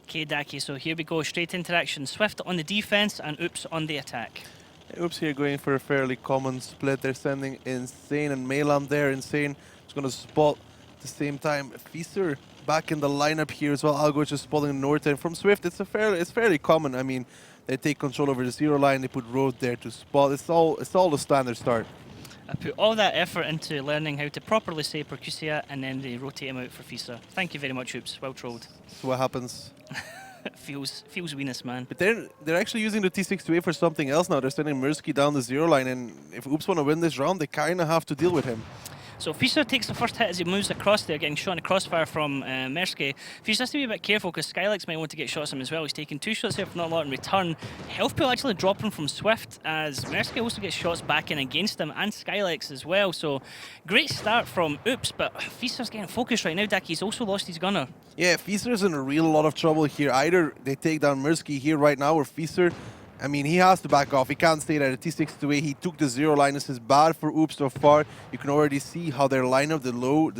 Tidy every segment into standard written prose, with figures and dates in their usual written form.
Okay, Daki, so here we go. Straight interaction. Swift on the defense and Oops on the attack. Oops here going for a fairly common split. They're sending Insane and Melan there. Insane is going to spot at the same time. Feaster back in the lineup here as well. Algo just spotting North end from Swift. It's fairly common. I mean, they take control over the zero line. They put Road there to spot. It's all the standard start. I put all that effort into learning how to properly say Percusia, and then they rotate him out for Fisa. Thank you very much, Oops. Well trolled. That's what happens. feels Venus, man. But they're actually using the T628 for something else now. They're sending Mirsky down the zero line, and if Oops want to win this round, they kind of have to deal with him. So Fisa takes the first hit as he moves across there, getting shot in the crossfire from Mersky. Fisa has to be a bit careful because Skylex might want to get shots at him as well. He's taking 2 shots here for not a lot in return. Health pool actually dropping from Swift as Mersky also gets shots back in against him, and Skylex as well. So great start from Oops, but Fisa's getting focused right now. Daki's also lost his gunner. Yeah, Feaster's in a real lot of trouble here. Either they take down Mirsky here right now, or Feaster, I mean, he has to back off. He can't stay there. The T628, he took the zero line. This is bad for Oops so far. You can already see how their lineup, the low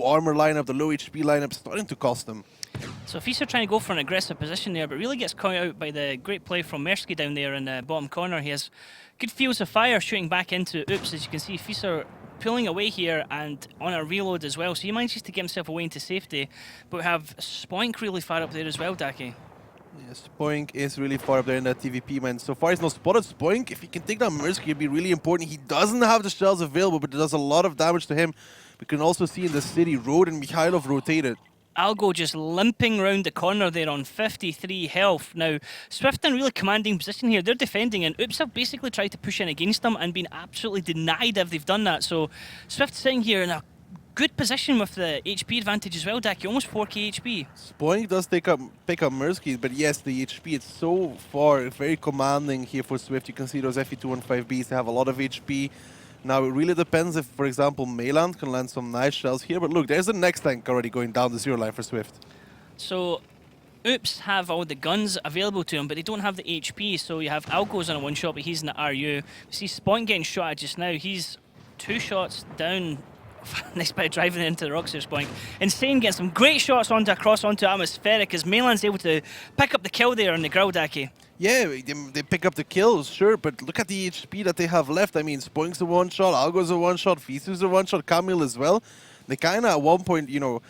armor lineup, the low HP lineup, is starting to cost them. So Fisa trying to go for an aggressive position there, but really gets caught out by the great play from Mersky down there in the bottom corner. He has good fields of fire shooting back into Oops. As you can see, Fisa pulling away here and on a reload as well. So he manages to get himself away into safety. But we have Spoink really far up there as well, Daki. Yeah, Spoink is really far up there in that TVP, man. So far, he's not spotted. Spoink, if he can take down Mirsky, it'd be really important. He doesn't have the shells available, but it does a lot of damage to him. We can also see in the city, Road and Mikhailov rotated. Algo just limping round the corner there on 53 health. Now, Swift in really commanding position here. They're defending, and Oops have basically tried to push in against them and been absolutely denied if they've done that. So Swift sitting here in a good position with the HP advantage as well, Daki. Almost 4k HP. Spoink does pick up Mirsky, but yes, the HP, it's so far, very commanding here for Swift. You can see those FE215Bs, they have a lot of HP. Now, it really depends if, for example, Meland can land some nice shells here. But look, there's the next tank already going down the zero line for Swift. So, Oops have all the guns available to him, but they don't have the HP. So you have Algo's on a one-shot, but he's in the RU. You see Spoink getting shot at just now. He's 2 shots down. Nice bit of driving into the rocks here, Spoink. Insane gets some great shots across onto Atmospheric as Meland's able to pick up the kill there on the grill, Daki. Yeah, they pick up the kills, sure, but look at the HP that they have left. I mean, Spoink's a one-shot, Algo's a one-shot, Fistu's a one-shot, Camille as well. They kind of, at one point, you know,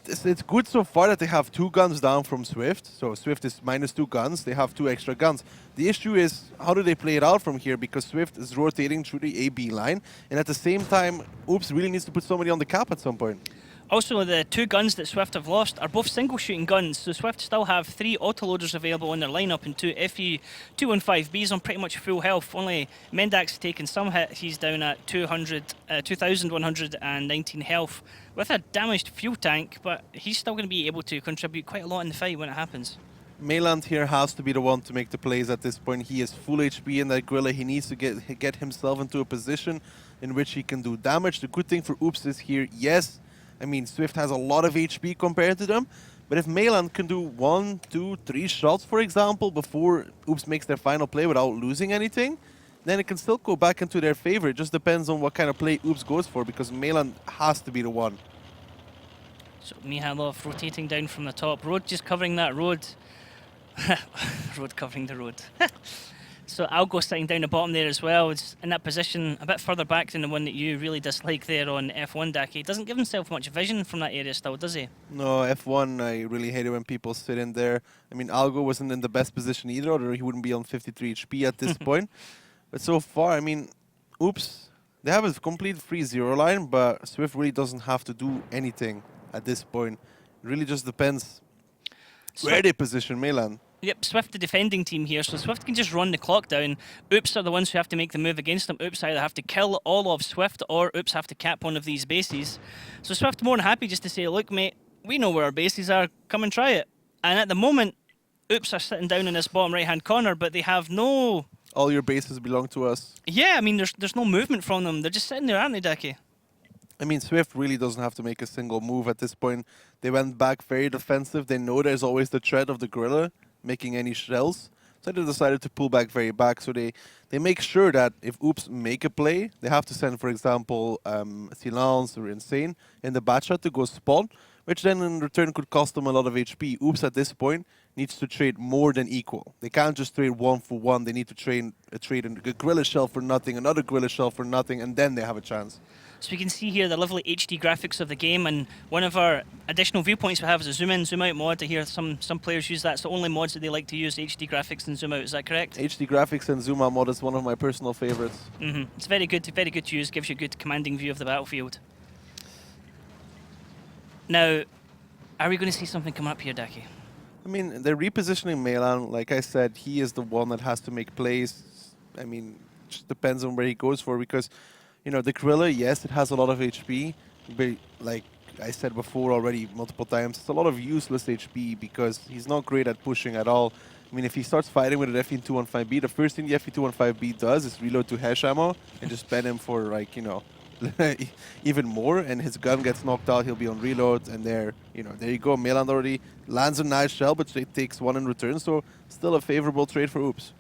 it's good so far that they have 2 guns down from Swift. So Swift is -2 guns, they have 2 extra guns. The issue is, how do they play it out from here? Because Swift is rotating through the AB line, and at the same time, Oops really needs to put somebody on the cap at some point. Also, the 2 guns that Swift have lost are both single-shooting guns, so Swift still have 3 autoloaders available in their lineup and 2 FE215Bs on pretty much full health. Only Mendak's taken some hit. He's down at 2,119 health with a damaged fuel tank, but he's still going to be able to contribute quite a lot in the fight when it happens. Meland here has to be the one to make the plays at this point. He is full HP in that gorilla. He needs to get himself into a position in which he can do damage. The good thing for Oops is here, yes, I mean, Swift has a lot of HP compared to them, but if Meland can do 1, 2, 3 shots, for example, before Oops makes their final play without losing anything, then it can still go back into their favor. It just depends on what kind of play Oops goes for, because Meland has to be the one. So Mihailov rotating down from the top. Road just covering that road. Road covering the road. So Algo sitting down the bottom there as well. It's in that position a bit further back than the one that you really dislike there on F1, Daki. He doesn't give himself much vision from that area still, does he? No, F1, I really hate it when people sit in there. I mean, Algo wasn't in the best position either, or he wouldn't be on 53 HP at this point. But so far, I mean, Oops, they have a complete free zero line, but Swift really doesn't have to do anything at this point. It really just depends where they position Meland. Yep, Swift the defending team here, so Swift can just run the clock down. Oops are the ones who have to make the move against them. Oops either have to kill all of Swift or Oops have to cap one of these bases. So Swift more than happy just to say, look mate, we know where our bases are, come and try it. And at the moment, Oops are sitting down in this bottom right hand corner, but they have no... All your bases belong to us. Yeah, I mean, there's no movement from them. They're just sitting there, aren't they, Daki? I mean, Swift really doesn't have to make a single move at this point. They went back very defensive. They know there's always the threat of the gorilla making any shells. So they decided to pull back very back. So they make sure that if Oops make a play, they have to send, for example, Silence or Insane in the bat shot to go spot. which then in return could cost them a lot of HP. Oops, at this point, needs to trade more than equal. They can't just trade 1 for 1. They need to trade a Gorilla Shell for nothing, another Gorilla Shell for nothing, and then they have a chance. So we can see here the lovely HD graphics of the game, and one of our additional viewpoints we have is a zoom in, zoom out mod. I hear some players use that. It's the only mods that they like to use, HD graphics and zoom out. Is that correct? HD graphics and zoom out mod is one of my personal favorites. It's very good to use. Gives you a good commanding view of the battlefield. Now, are we going to see something come up here, Daki? I mean, they're repositioning Melan. Like I said, he is the one that has to make plays. I mean, it just depends on where he goes for, because, you know, the Gorilla, yes, it has a lot of HP, but like I said before already multiple times, it's a lot of useless HP because he's not great at pushing at all. I mean, if he starts fighting with an FE215B, the first thing the FE215B does is reload to hash ammo and just ban him for, like, you know, even more, and his gun gets knocked out, he'll be on reload, and there you go. Meland already lands a nice shell, but it takes 1 in return, so still a favorable trade for Oops.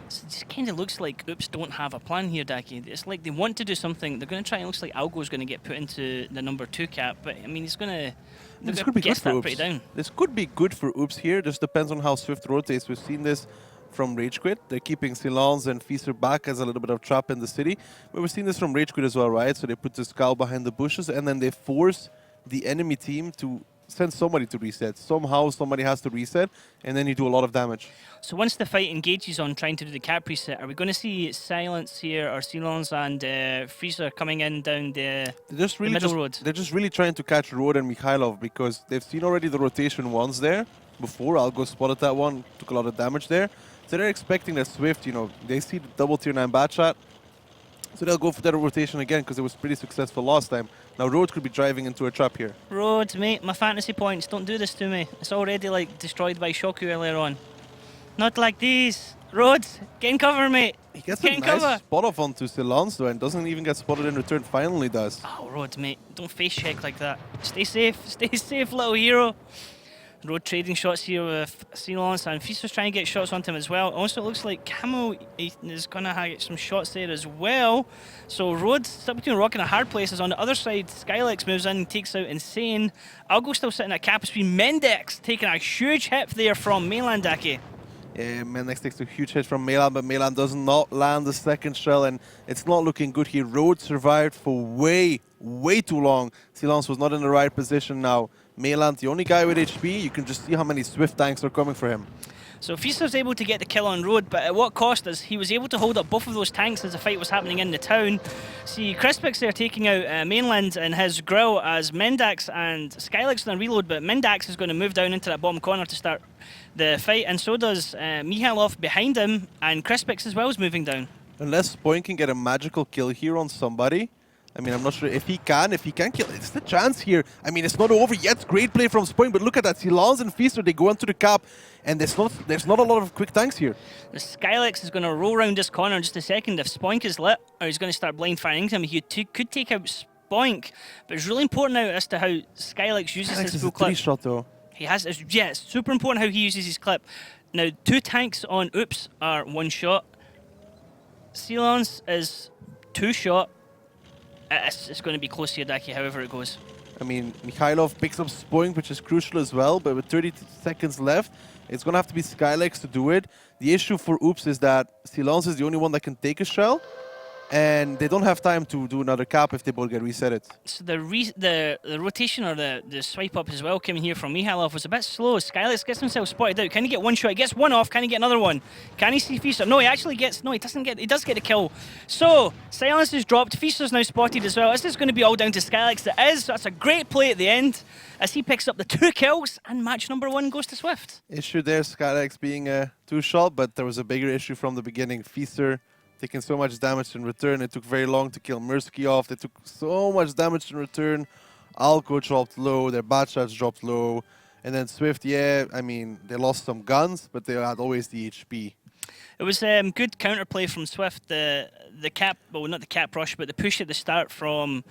So it just kind of looks like Oops don't have a plan here, Daki. It's like they want to do something. They're going to try, and it looks like Algo's going to get put into the number 2 cap, but I mean, he's going to This could be good for Oops. pretty down. This could be good for Oops here, just depends on how Swift rotates. We've seen this from Rage Quit. They're keeping Silence and Feaster back as a little bit of trap in the city. But we've seen this from Rage Quit as well, right? So they put the Scowl behind the bushes, and then they force the enemy team to send somebody to reset. Somehow somebody has to reset, and then you do a lot of damage. So once the fight engages on trying to do the cap reset, are we going to see Silence here, or Silence and Freezer coming in down the middle road? They're just really trying to catch Road and Mikhailov, because they've seen already the rotation once there. Before, Algo spotted that one, took a lot of damage there. So they're expecting that Swift, you know, they see the double tier 9 bat shot, so they'll go for that rotation again because it was pretty successful last time. Now Road could be driving into a trap here. Road, mate, my fantasy points, don't do this to me. It's already like destroyed by Shoku earlier on. Not like these. Road, get in cover, mate. He gets a nice spot off onto Silence though, and doesn't even get spotted in return, finally does. Oh, Road, mate, don't face check like that. Stay safe, little hero. Road trading shots here with Silence, and Feaster's trying to get shots onto him as well. Also, it looks like Camo is going to get some shots there as well. So Road stuck between a rock and a hard place. Is on the other side, Skylex moves in and takes out Insane. Algo still sitting at cap. It's been Mendex taking a huge hit there from Mainland Daki. Yeah, Mendex takes a huge hit from Melan, but Melan does not land the second shell, and it's not looking good here. Road survived for way too long. Silence was not in the right position now. Melan, the only guy with HP, you can just see how many Swift tanks are coming for him. So Feaster's able to get the kill on Road, but at what cost? As he was able to hold up both of those tanks as the fight was happening in the town. See, Crispix there taking out Mainland and his grill, as Mendax and Skylex on reload, but Mendax is going to move down into that bottom corner to start the fight, and so does Mihailov behind him, and Crispix as well is moving down. Unless Spoin can get a magical kill here on somebody. I mean, I'm not sure if he can kill. It's the chance here. I mean, it's not over yet. Great play from Spoin, but look at that. Silence and Feaster, they go into the cap, and there's not a lot of quick tanks here. The Skylex is going to roll around this corner in just a second. If Spoink is lit, or he's going to start blind firing him, he could take out Spoink. But it's really important now as to how Skylex uses his full clip. Shot though. He has, yeah, it's super important how he uses his clip. Now, 2 tanks on Oops are 1 shot. Silence is 2 shot. It's going to be close here, Daki, however it goes. I mean, Mikhailov picks up Spoink, which is crucial as well, but with 30 seconds left, it's going to have to be Skylex to do it. The issue for Oops is that Silence is the only one that can take a shell, and they don't have time to do another cap if they both get resetted. So the rotation, or the swipe up as well coming here from Mihailov was a bit slow. Skylex gets himself spotted out. Can he get 1 shot? He gets 1 off. Can he get another one? Can he see Feaster? No, he actually gets... No, he doesn't get... He does get a kill. So, Silence is dropped. Feaster's now spotted as well. This is going to be all down to Skylex. It is. That's a great play at the end as he picks up the 2 kills, and match number 1 goes to Swift. Issue there, Skylex being a 2-shot, but there was a bigger issue from the beginning. Feaster taking so much damage in return. It took very long to kill Mirsky off. They took so much damage in return. Alco dropped low, their bat shots dropped low. And then Swift, yeah, I mean, they lost some guns, but they had always the HP. It was good counterplay from Swift. The cap, well, not the cap rush, but the push at the start from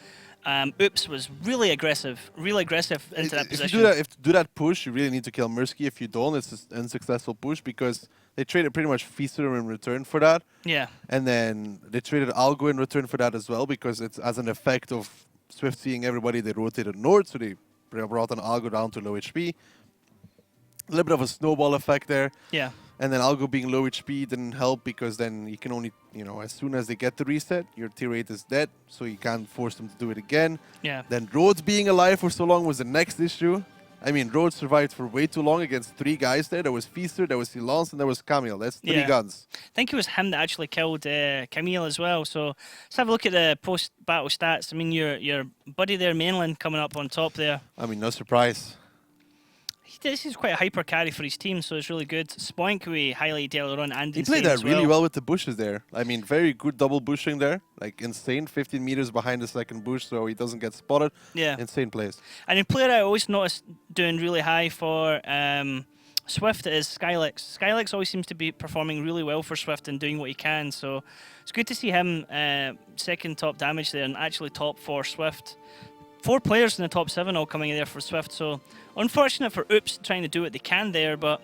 Oops was really aggressive into that position. If to do that push, you really need to kill Mirsky. If you don't, it's an unsuccessful push because they traded pretty much Feaster in return for that. Yeah. And then they traded Algo in return for that as well, because it's as an effect of Swift seeing everybody, they rotated north, so they brought an Algo down to low HP. A little bit of a snowball effect there. Yeah. And then Algo being low HP didn't help because then you can only, as soon as they get the reset, your tier 8 is dead, so you can't force them to do it again. Yeah. Then Rhodes being alive for so long was the next issue. I mean, Rhodes survived for way too long against 3 guys there. There was Feaster, there was Silence, and there was Camille. That's 3 guns. I think it was him that actually killed Camille as well. So let's have a look at the post-battle stats. I mean, your buddy there, Mainland, coming up on top there. I mean, no surprise. This is quite a hyper carry for his team, so it's really good. Spoink, we highlighted earlier on, and he played that really well with the bushes there. I mean, very good double bushing there. Like, insane. 15 meters behind the second bush, so he doesn't get spotted. Yeah. Insane plays. And in player I always noticed doing really high for Swift is Skylex. Skylex always seems to be performing really well for Swift and doing what he can, so it's good to see him second top damage there and actually top for Swift. 4 players in the top 7 all coming in there for Swift, so unfortunate for Oops trying to do what they can there, but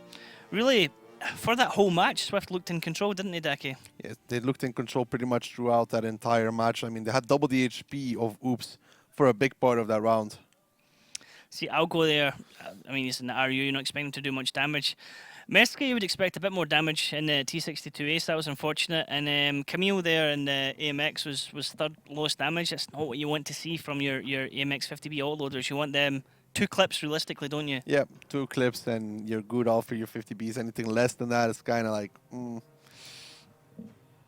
really, for that whole match, Swift looked in control, didn't they, Daki? Yeah, they looked in control pretty much throughout that entire match. I mean, they had double the HP of Oops for a big part of that round. See, I'll go there. I mean, he's in the RU, you're not expecting him to do much damage. Meska, you would expect a bit more damage in the T62 Ace, that was unfortunate. And Camille there in the AMX was third lowest damage. That's not what you want to see from your AMX 50B autoloaders. You want them 2 clips realistically, don't you? Yeah, 2 clips and you're good all for your 50Bs. Anything less than that is kind of like, not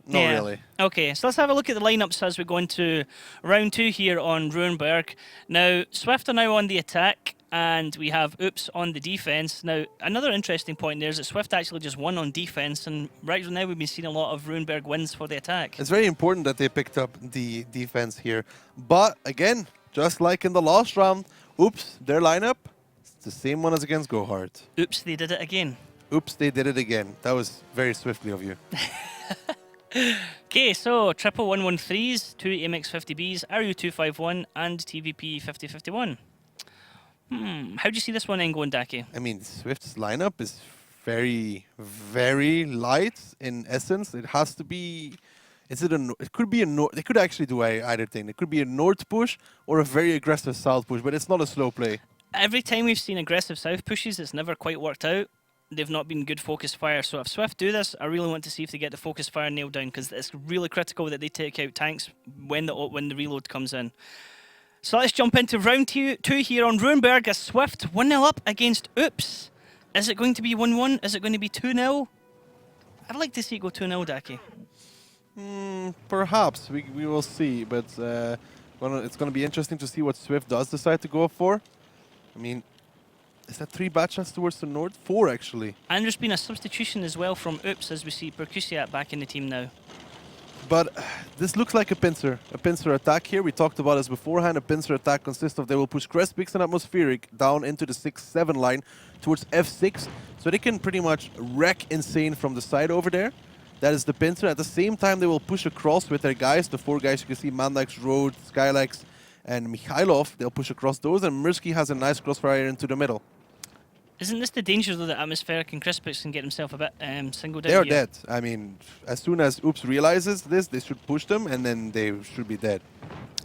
really. Okay, so let's have a look at the lineups as we go into round 2 here on Ruinberg. Now, Swift are now on the attack, and we have Oops on the defense. Now, another interesting point there is that Swift actually just won on defense, and right now we've been seeing a lot of Ruinberg wins for the attack. It's very important that they picked up the defense here. But again, just like in the last round, Oops, their lineup, it's the same one as against Gohard. Oops, they did it again. Oops, they did it again. That was very swiftly of you. Okay, so triple 113s, 2 AMX 50Bs, RU251, and TVP 5051. How do you see this one then going, Daki? I mean, Swift's lineup is very, very light in essence. It has to be. It could be a north. They could actually do either thing. It could be a north push or a very aggressive south push, but it's not a slow play. Every time we've seen aggressive south pushes, it's never quite worked out. They've not been good focus fire. So if Swift do this, I really want to see if they get the focus fire nailed down, because it's really critical that they take out tanks when the reload comes in. So let's jump into round 2 here on Ruinberg as Swift 1-0 up against Oops. Is it going to be 1-1? Is it going to be 2-0? I'd like to see it go 2-0, Daki. Perhaps. We will see, but it's going to be interesting to see what Swift does decide to go for. I mean, is that 3 bad shots towards the north? 4, actually. And there's been a substitution as well from Oops as we see Percusiat back in the team now. But this looks like a pincer attack here. We talked about this beforehand. A pincer attack consists of they will push Crespix and Atmospheric down into the 6-7 line towards F6. So they can pretty much wreck Insane from the side over there. That is the pincer. At the same time, they will push across with their guys. The 4 guys you can see, Mandax, Road, Skylex, and Mikhailov. They'll push across those, and Mirsky has a nice crossfire into the middle. Isn't this the danger, though, that Atmospheric and Crispix can get himself a bit singled out? They are here? dead. I mean, as soon as Oops realizes this, they should push them, and then they should be dead.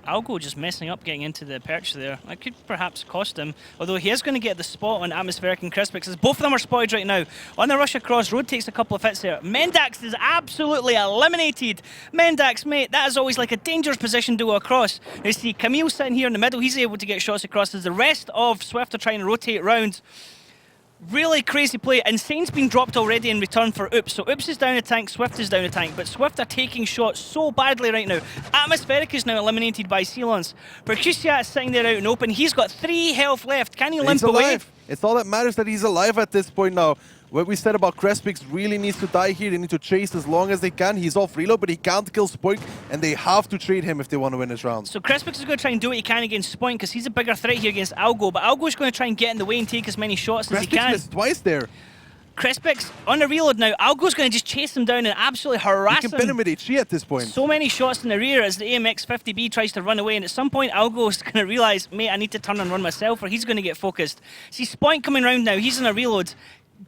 Algo just messing up getting into the perch there. That could perhaps cost him, although he is going to get the spot on Atmospheric and Crispix, as both of them are spotted right now. On the rush across, Road takes a couple of hits there. Mendax is absolutely eliminated. Mendax, mate, that is always like a dangerous position to go across. You see Camille sitting here in the middle. He's able to get shots across as the rest of Swift are trying to rotate round. Really crazy play. Insane's been dropped already in return for Oops. So Oops is down a tank, Swift is down a tank, but Swift are taking shots so badly right now. Atmospheric is now eliminated by Silence. Percusiat is sitting there out in open. He's got 3 health left. Can he limp away? It's all that matters that he's alive at this point now. What we said about Crespix really needs to die here. They need to chase as long as they can. He's off reload, but he can't kill Spoink, and they have to trade him if they want to win this round. So Crespix is going to try and do what he can against Spoink, because he's a bigger threat here against Algo, but Algo's going to try and get in the way and take as many shots as he can. Crespix missed twice there. Crespix on the reload now. Algo's going to just chase him down and absolutely harass him. He can pin him with HG at this point. So many shots in the rear as the AMX 50B tries to run away, and at some point Algo's going to realise, mate, I need to turn and run myself, or he's going to get focused. See Spoink coming round now. He's on a reload.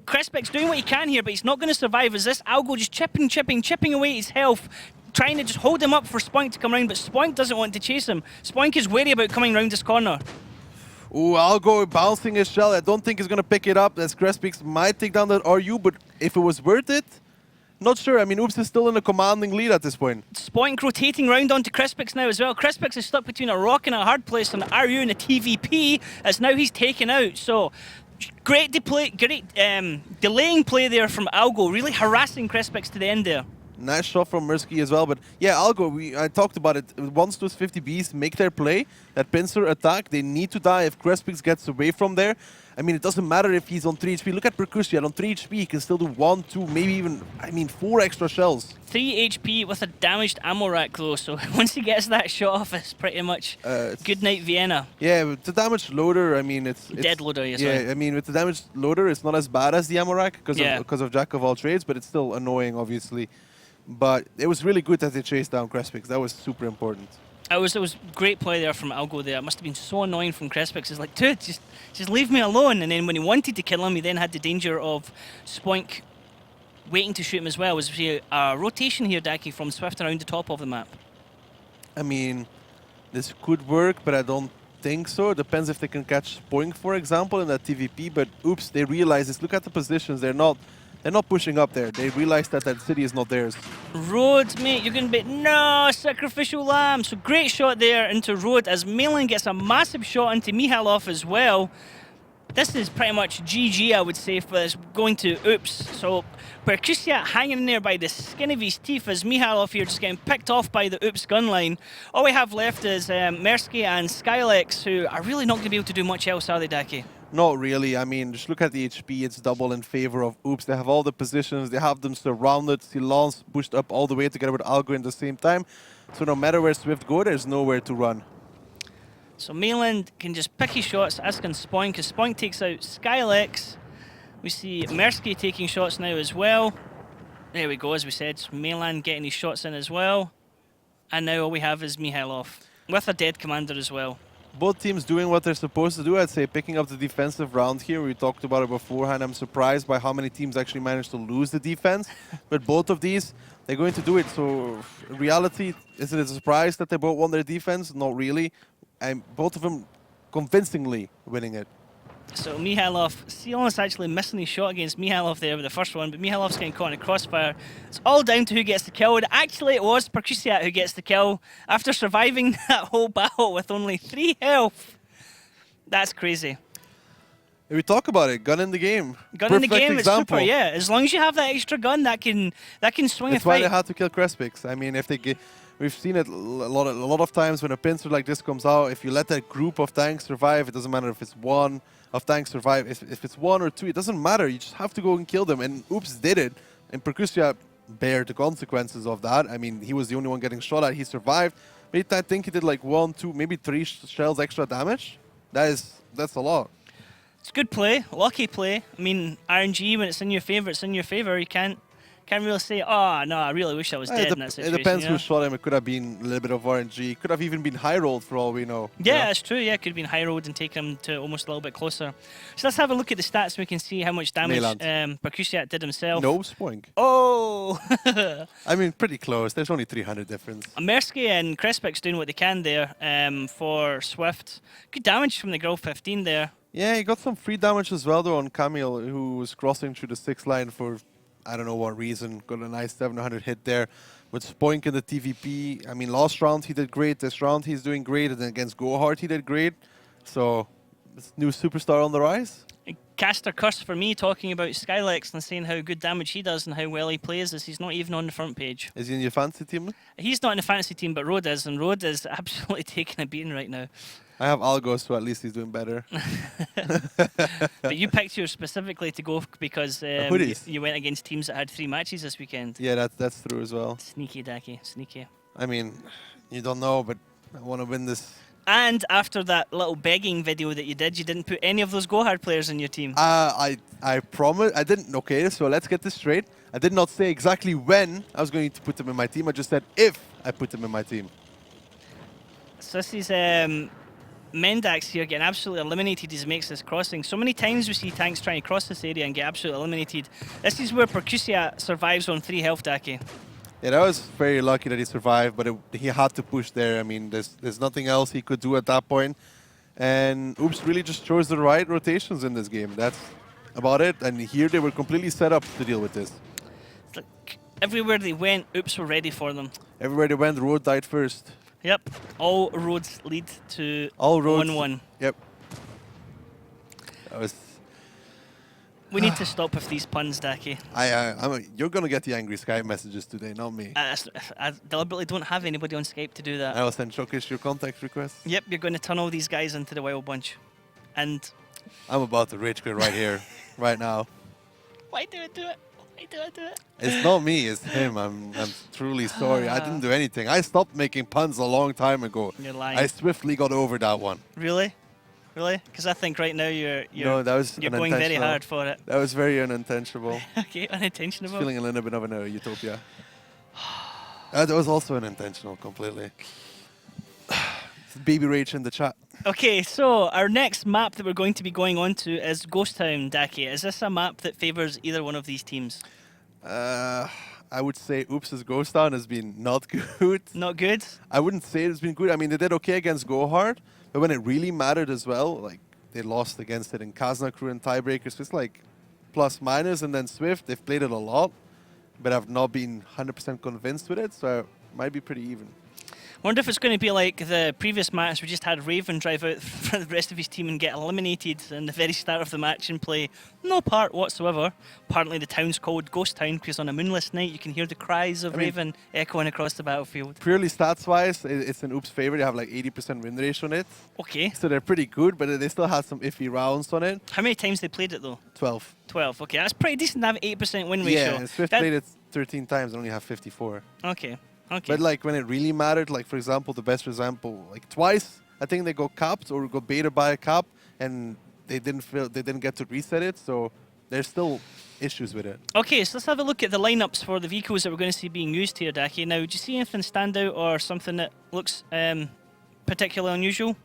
Crespix doing what he can here, but he's not going to survive as this Algo just chipping away his health, trying to just hold him up for Spoink to come round, but Spoink doesn't want to chase him. Spoink is wary about coming round this corner. Ooh, I'll go bouncing his shell. I don't think he's going to pick it up, as Crespix might take down that RU, but if it was worth it, not sure. I mean, Oops is still in a commanding lead at this point. Spoink rotating round onto Crespix now as well. Crespix is stuck between a rock and a hard place on the RU and the TVP, as now he's taken out. So, great delaying play there from Algo, really harassing Crespix to the end there. Nice shot from Mirsky as well, but yeah, Algo, I talked about it. Once those 50Bs make their play, that pincer attack, they need to die if Crespix gets away from there. I mean, it doesn't matter if he's on 3 HP. Look at Percussion, on 3 HP, he can still do 1, 2, maybe even, 4 extra shells. 3 HP with a damaged ammo rack though, so once he gets that shot off, it's pretty much good night Vienna. Yeah, with the damaged loader, I mean, it's dead loader, yes. Yeah, I mean, with the damaged loader, it's not as bad as the ammo rack because of Jack of all trades, but it's still annoying, obviously. But it was really good that they chased down Crespix. That was super important. It was great play there from Algo there. It must have been so annoying from Crespix. He's like, dude, just leave me alone. And then when he wanted to kill him, he then had the danger of Spoink waiting to shoot him as well. Was a rotation here, Daki, from Swift around the top of the map? I mean, this could work, but I don't think so. It depends if they can catch Spoink, for example, in that TVP. But oops, they realize this. Look at the positions. They're not pushing up there. They realize that that city is not theirs. Road, mate, you're going to be... No, sacrificial lamb. So great shot there into Road as Malin gets a massive shot into Mihalov as well. This is pretty much GG, I would say, for this going to Oops. So Percusiat hanging in there by the skin of his teeth as Mihalov here just getting picked off by the Oops gun line. All we have left is Mersky and Skylex, who are really not going to be able to do much else, are they, Daki? Not really. I mean, just look at the HP. It's double in favor of Oops. They have all the positions. They have them surrounded. Silence pushed up all the way together with Algo in the same time. So no matter where Swift go, there's nowhere to run. So Mayland can just pick his shots, as can Spoink, as Spoink takes out Skylex. We see Mersky taking shots now as well. There we go, as we said, Mayland getting his shots in as well. And now all we have is Mihailov, with a dead commander as well. Both teams doing what they're supposed to do, I'd say, picking up the defensive round here. We talked about it beforehand. I'm surprised by how many teams actually managed to lose the defense. But both of these, they're going to do it. So, in reality, is it a surprise that they both won their defense? Not really. And both of them convincingly winning it. So Mihailov, Silence actually missing his shot against Mihailov there with the first one, but Mihailov's getting caught in a crossfire. It's all down to who gets the kill. And actually, it was Percusiat who gets the kill after surviving that whole battle with only 3 health. That's crazy. If we talk about it, gun in the game. Gun in the game is super, yeah. As long as you have that extra gun, that can swing a fight. That's why they had to kill Crespix. I mean, if they get... We've seen it a lot of times when a pincer like this comes out. If you let that group of tanks survive, it doesn't matter if it's one of tanks survive. If it's 1 or 2, it doesn't matter. You just have to go and kill them. And Oops did it. And Percusia bear the consequences of that. I mean, he was the only one getting shot at. He survived. But I think he did like 1, 2, maybe 3 shells extra damage. That's a lot. It's good play, lucky play. I mean, RNG, when it's in your favor, it's in your favor. You can't really say, oh, no, I really wish I was dead in that situation. It depends you know? who shot him. It could have been a little bit of RNG. It could have even been high rolled for all we know. Yeah, that's true. Yeah, it could have been high rolled and taken him to almost a little bit closer. So let's have a look at the stats so we can see how much damage Percusiat did himself. No, Spoink. Oh! I mean, pretty close. There's only 300 difference. Mersky and Crespix doing what they can there for Swift. Good damage from the Grill 15 there. Yeah, he got some free damage as well, though, on Camille, who was crossing through the 6th line for I don't know what reason. Got a nice 700 hit there. With Spoink in the TVP, I mean, last round he did great. This round he's doing great. And then against Gohard he did great. So, this new superstar on the rise. Caster Curse for me talking about Skylex and saying how good damage he does and how well he plays as he's not even on the front page. Is he in your fantasy team? He's not in the fantasy team, but Rode is. And Rode is absolutely taking a beating right now. I have Algo, so at least he's doing better. But you picked yours specifically to go because you went against teams that had 3 matches this weekend. Yeah, that's true as well. Sneaky, Daki, sneaky. I mean, you don't know, but I want to win this. And after that little begging video that you didn't put any of those Gohard players in your team. I promise, I didn't. Okay, so let's get this straight. I did not say exactly when I was going to put them in my team. I just said if I put them in my team. So this is Mendax here getting absolutely eliminated as he makes this crossing. So many times we see tanks trying to cross this area and get absolutely eliminated. This is where Percusia survives on 3 health, Daki. Yeah, that was very lucky that he survived, but he had to push there. I mean, there's nothing else he could do at that point. And Oops really just chose the right rotations in this game. That's about it. And here they were completely set up to deal with this. It's like everywhere they went, Oops were ready for them. Everywhere they went, Road died first. Yep. All roads lead to All roads. 1-1. Yep. That was. We need to stop with these puns, Daki. You're gonna get the angry Skype messages today, not me. I deliberately don't have anybody on Skype to do that. I will send Shokish your contact request. Yep, you're going to turn all these guys into the wild bunch. And I'm about to rage quit right here, right now. why do I do it? Why do I do it? It's not me, it's him. I'm truly sorry. I didn't do anything. I stopped making puns a long time ago. You're lying. I swiftly got over that one. Really? Really? Because I think right now you're No, that was you're going very hard for it. That was very unintentional. Okay, unintentional. Feeling a little bit of a utopia. That was also unintentional, completely. Baby rage in the chat. Okay, so our next map that we're going to be going on to is Ghost Town, Daki. Is this a map that favours either one of these teams? I would say Oops' Ghost Town has been not good. Not good? I wouldn't say it's been good. I mean, they did okay against Go Hard, but when it really mattered as well, like they lost against it in Kazna Crew and tiebreakers. So it's like plus minus, and then Swift, they've played it a lot, but I've not been 100% convinced with it, so it might be pretty even. Wonder if it's going to be like the previous match. We just had Raven drive out for the rest of his team and get eliminated in the very start of the match and play no part whatsoever. Apparently the town's called Ghost Town because on a moonless night you can hear the cries of Raven echoing across the battlefield. Purely stats-wise, it's an Oops favor. They have like 80% win ratio on it. Okay. So they're pretty good, but they still had some iffy rounds on it. How many times they played it though? 12. 12. Okay, that's pretty decent to have 8% win ratio. Yeah, and Swift played it 13 times and only have 54. Okay. Okay. But like when it really mattered, like for example, the best example, like twice, I think they got capped or got baited by a cap, and they didn't get to reset it. So there's still issues with it. Okay, so let's have a look at the lineups for the vehicles that we're going to see being used here, Daki. Now, do you see anything stand out or something that looks particularly unusual?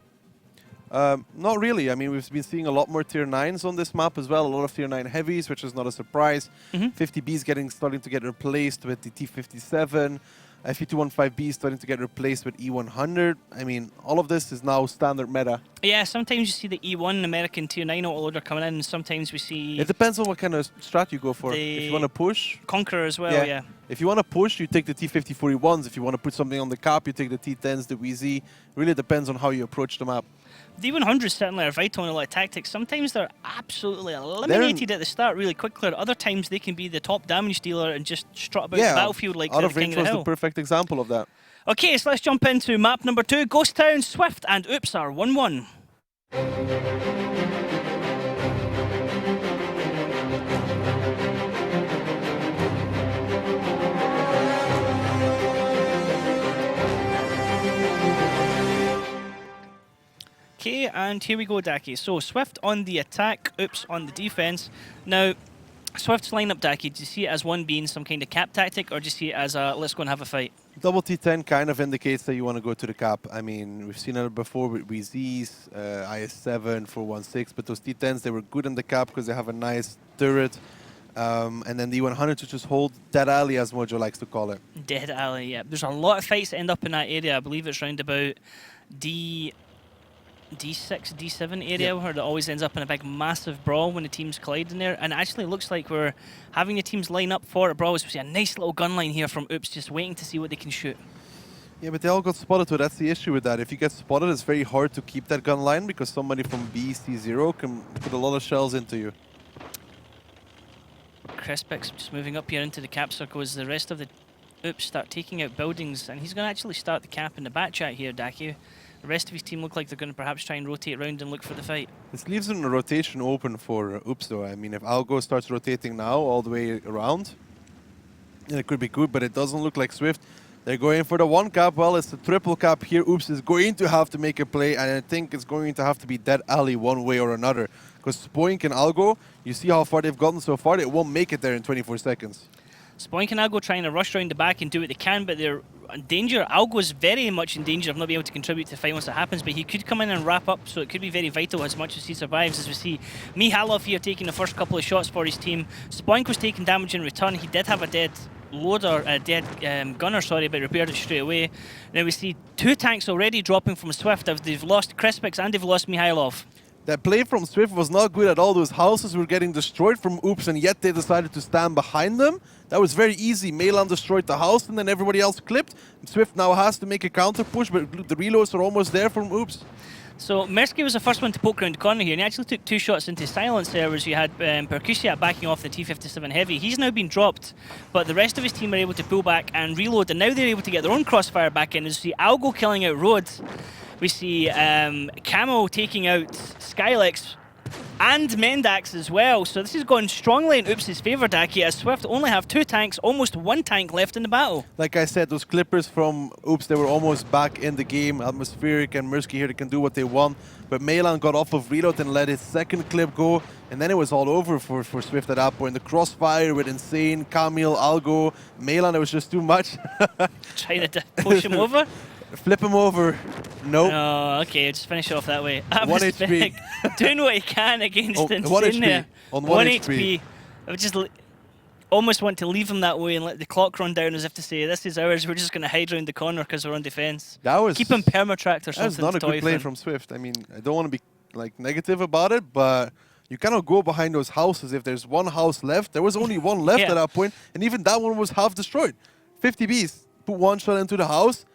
Not really. I mean, we've been seeing a lot more tier 9s on this map as well. A lot of tier 9 heavies, which is not a surprise. 50Bs starting to get replaced with the T57. FE215B starting to get replaced with E100. I mean, all of this is now standard meta. Yeah, sometimes you see the E1 American tier 9 autoloader coming in, and sometimes we see... It depends on what kind of strat you go for. If you want to push... Conqueror as well, yeah. If you want to push, you take the T54E1s. If you want to put something on the cap, you take the T10s, the WZ. Really depends on how you approach the map. The E100s certainly are vital in a lot of tactics. Sometimes they're absolutely eliminated at the start really quickly. Other times they can be the top damage dealer and just strut about the battlefield like Out of the King Range of the was Hill. the perfect example of that. Okay, so let's jump into map number 2. Ghost Town, Swift and Oops are 1-1. Okay, and here we go, Daki. So Swift on the attack, Oops on the defense. Now, Swift's lineup, Daki, do you see it as one being some kind of cap tactic, or do you see it as a let's go and have a fight? Double T10 kind of indicates that you want to go to the cap. I mean, we've seen it before with WZs, IS7, 416, but those T10s, they were good in the cap because they have a nice turret. And then the E100 to just hold Dead Alley, as Mojo likes to call it. Dead Alley, yeah. There's a lot of fights that end up in that area. I believe it's round about D6, D7 area where it always ends up in a big massive brawl when the teams collide in there. And it actually looks like we're having the teams line up for a brawl. We see a nice little gun line here from Oops, just waiting to see what they can shoot. Yeah, but they all got spotted, so that's the issue with that. If you get spotted, it's very hard to keep that gun line because somebody from BC0 can put a lot of shells into you. Crispix just moving up here into the cap circle as the rest of the Oops start taking out buildings. And he's going to actually start the cap in the back chat here, Daki. The rest of his team look like they're going to perhaps try and rotate around and look for the fight. This leaves a rotation open for Oops, though. I mean, if Algo starts rotating now all the way around, it could be good, but it doesn't look like Swift. They're going for the one cap. Well, it's the triple cap here. Oops is going to have to make a play, and I think it's going to have to be Dead Alley one way or another. Because Spoink and Algo, you see how far they've gotten so far, they won't make it there in 24 seconds. Spoink and Algo trying to rush around the back and do what they can, but they're in danger. Algo's very much in danger of not being able to contribute to the fight once it happens, but he could come in and wrap up, so it could be very vital as much as he survives. As we see Mihalov here taking the first couple of shots for his team. Spoink was taking damage in return. He did have a dead loader, dead gunner, sorry, but repaired it straight away. Now we see 2 tanks already dropping from Swift. They've lost Crispix and they've lost Mihailov. That play from Swift was not good at all. Those houses were getting destroyed from Oops, and yet they decided to stand behind them. That was very easy. Melan destroyed the house, and then everybody else clipped. Swift now has to make a counter push, but the reloads are almost there from Oops. So Mersky was the first one to poke around the corner here, and he actually took 2 shots into silence there as you had Percusiat backing off the T-57 Heavy. He's now been dropped, but the rest of his team are able to pull back and reload, and now they're able to get their own crossfire back in. As we see Algo killing out Rhodes. We see Camo taking out Skylex and Mendax as well. So this is going strongly in Oops' favour, Daki, as Swift only have 2 tanks, almost 1 tank left in the battle. Like I said, those clippers from Oops, they were almost back in the game. Atmospheric and Mirsky here, they can do what they want. But Melan got off of reload and let his second clip go. And then it was all over for Swift at that point. The crossfire with Insane, Camille, Algo, Melan, it was just too much. Trying to push him over. Flip him over. Nope. Oh, okay, just finish off that way. 1 HP. Doing what he can against Insane 1 HP. there. On 1 HP. HP. I would just almost want to leave him that way and let the clock run down as if to say, this is ours, we're just going to hide around the corner because we're on defense. That was... Keep him permatracked or something. That's not a good play from Swift. I mean, I don't want to be like negative about it, but you cannot go behind those houses if there's 1 house left. There was only 1 left at that point, and even that one was half destroyed. 50 Bs. Put 1 shot into the house.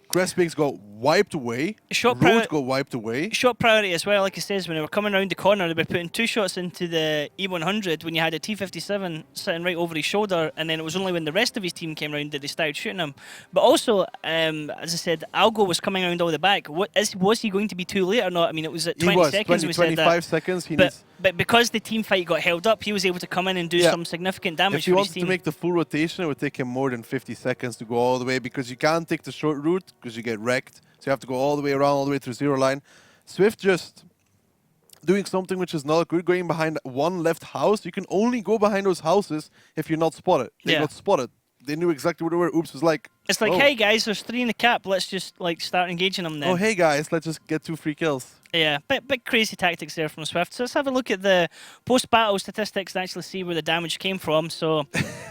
Crespix got wiped away. Roads got wiped away. Shot priority as well, like it says, when they were coming around the corner, they were putting 2 shots into the E100 when you had a T-57 sitting right over his shoulder, and then it was only when the rest of his team came around that they started shooting him. But also, as I said, Algo was coming around all the back. Was he going to be too late or not? I mean, it was at 20 seconds. 25 seconds. But because the team fight got held up, he was able to come in and do some significant damage for his team. If he wants to make the full rotation, it would take him more than 50 seconds to go all the way, because you can't take the short route because you get wrecked. So you have to go all the way around, all the way through zero line. Swift just doing something which is not good, going behind 1 left house. You can only go behind those houses if you're not spotted. They got spotted. They knew exactly where they were. Oops was like... It's like, hey guys, there's 3 in the cap. Let's just like start engaging them then. Oh, hey guys, let's just get 2 free kills. Yeah, bit crazy tactics there from Swift. So let's have a look at the post-battle statistics and actually see where the damage came from. So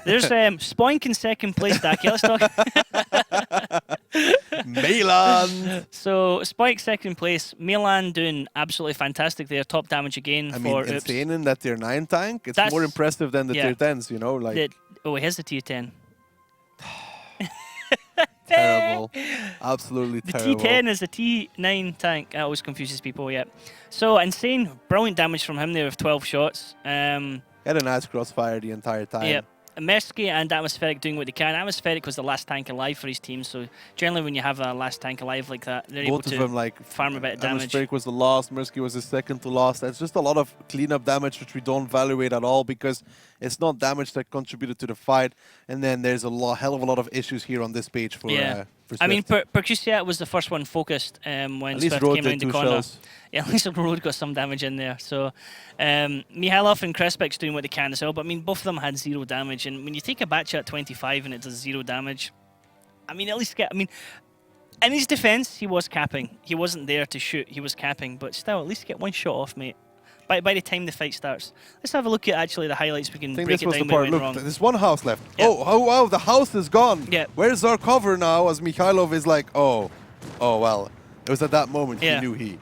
there's Spoink in 2nd place, Daki. Let's talk. Melan! So Spoink 2nd place. Melan doing absolutely fantastic there. Top damage again for Oops. Insane in that tier 9 tank. It's more impressive than the tier 10s, you know? Like here's the tier 10. Terrible. Absolutely terrible. The T10 is a T9 tank. That always confuses people, yeah. So, Insane. Brilliant damage from him there with 12 shots. He had a nice crossfire the entire time. Yeah. Mersky and Atmospheric doing what they can. Atmospheric was the last tank alive for his team, so generally when you have a last tank alive like that, they're able to farm a bit of damage. Atmospheric was the last, Mersky was the 2nd to last. That's just a lot of cleanup damage which we don't evaluate at all because it's not damage that contributed to the fight. And then there's a hell of a lot of issues here on this page for Swift. I mean, Percusiat was the first one focused when Swift came around the corner. Shells. Yeah, at least Road got some damage in there. So Mihailov and Crespix doing what they can as well. But I mean, both of them had 0 damage. And when you take a batch at 25 and it does 0 damage, I mean, at least in his defense, he was capping. He wasn't there to shoot. He was capping. But still, at least get 1 shot off, mate. By the time the fight starts. Let's have a look at actually the highlights. We can break it down where it went wrong. There's 1 house left. Yep. Oh, wow, the house is gone. Yep. Where's our cover now? As Mikhailov is like, oh, well. It was at that moment he knew he.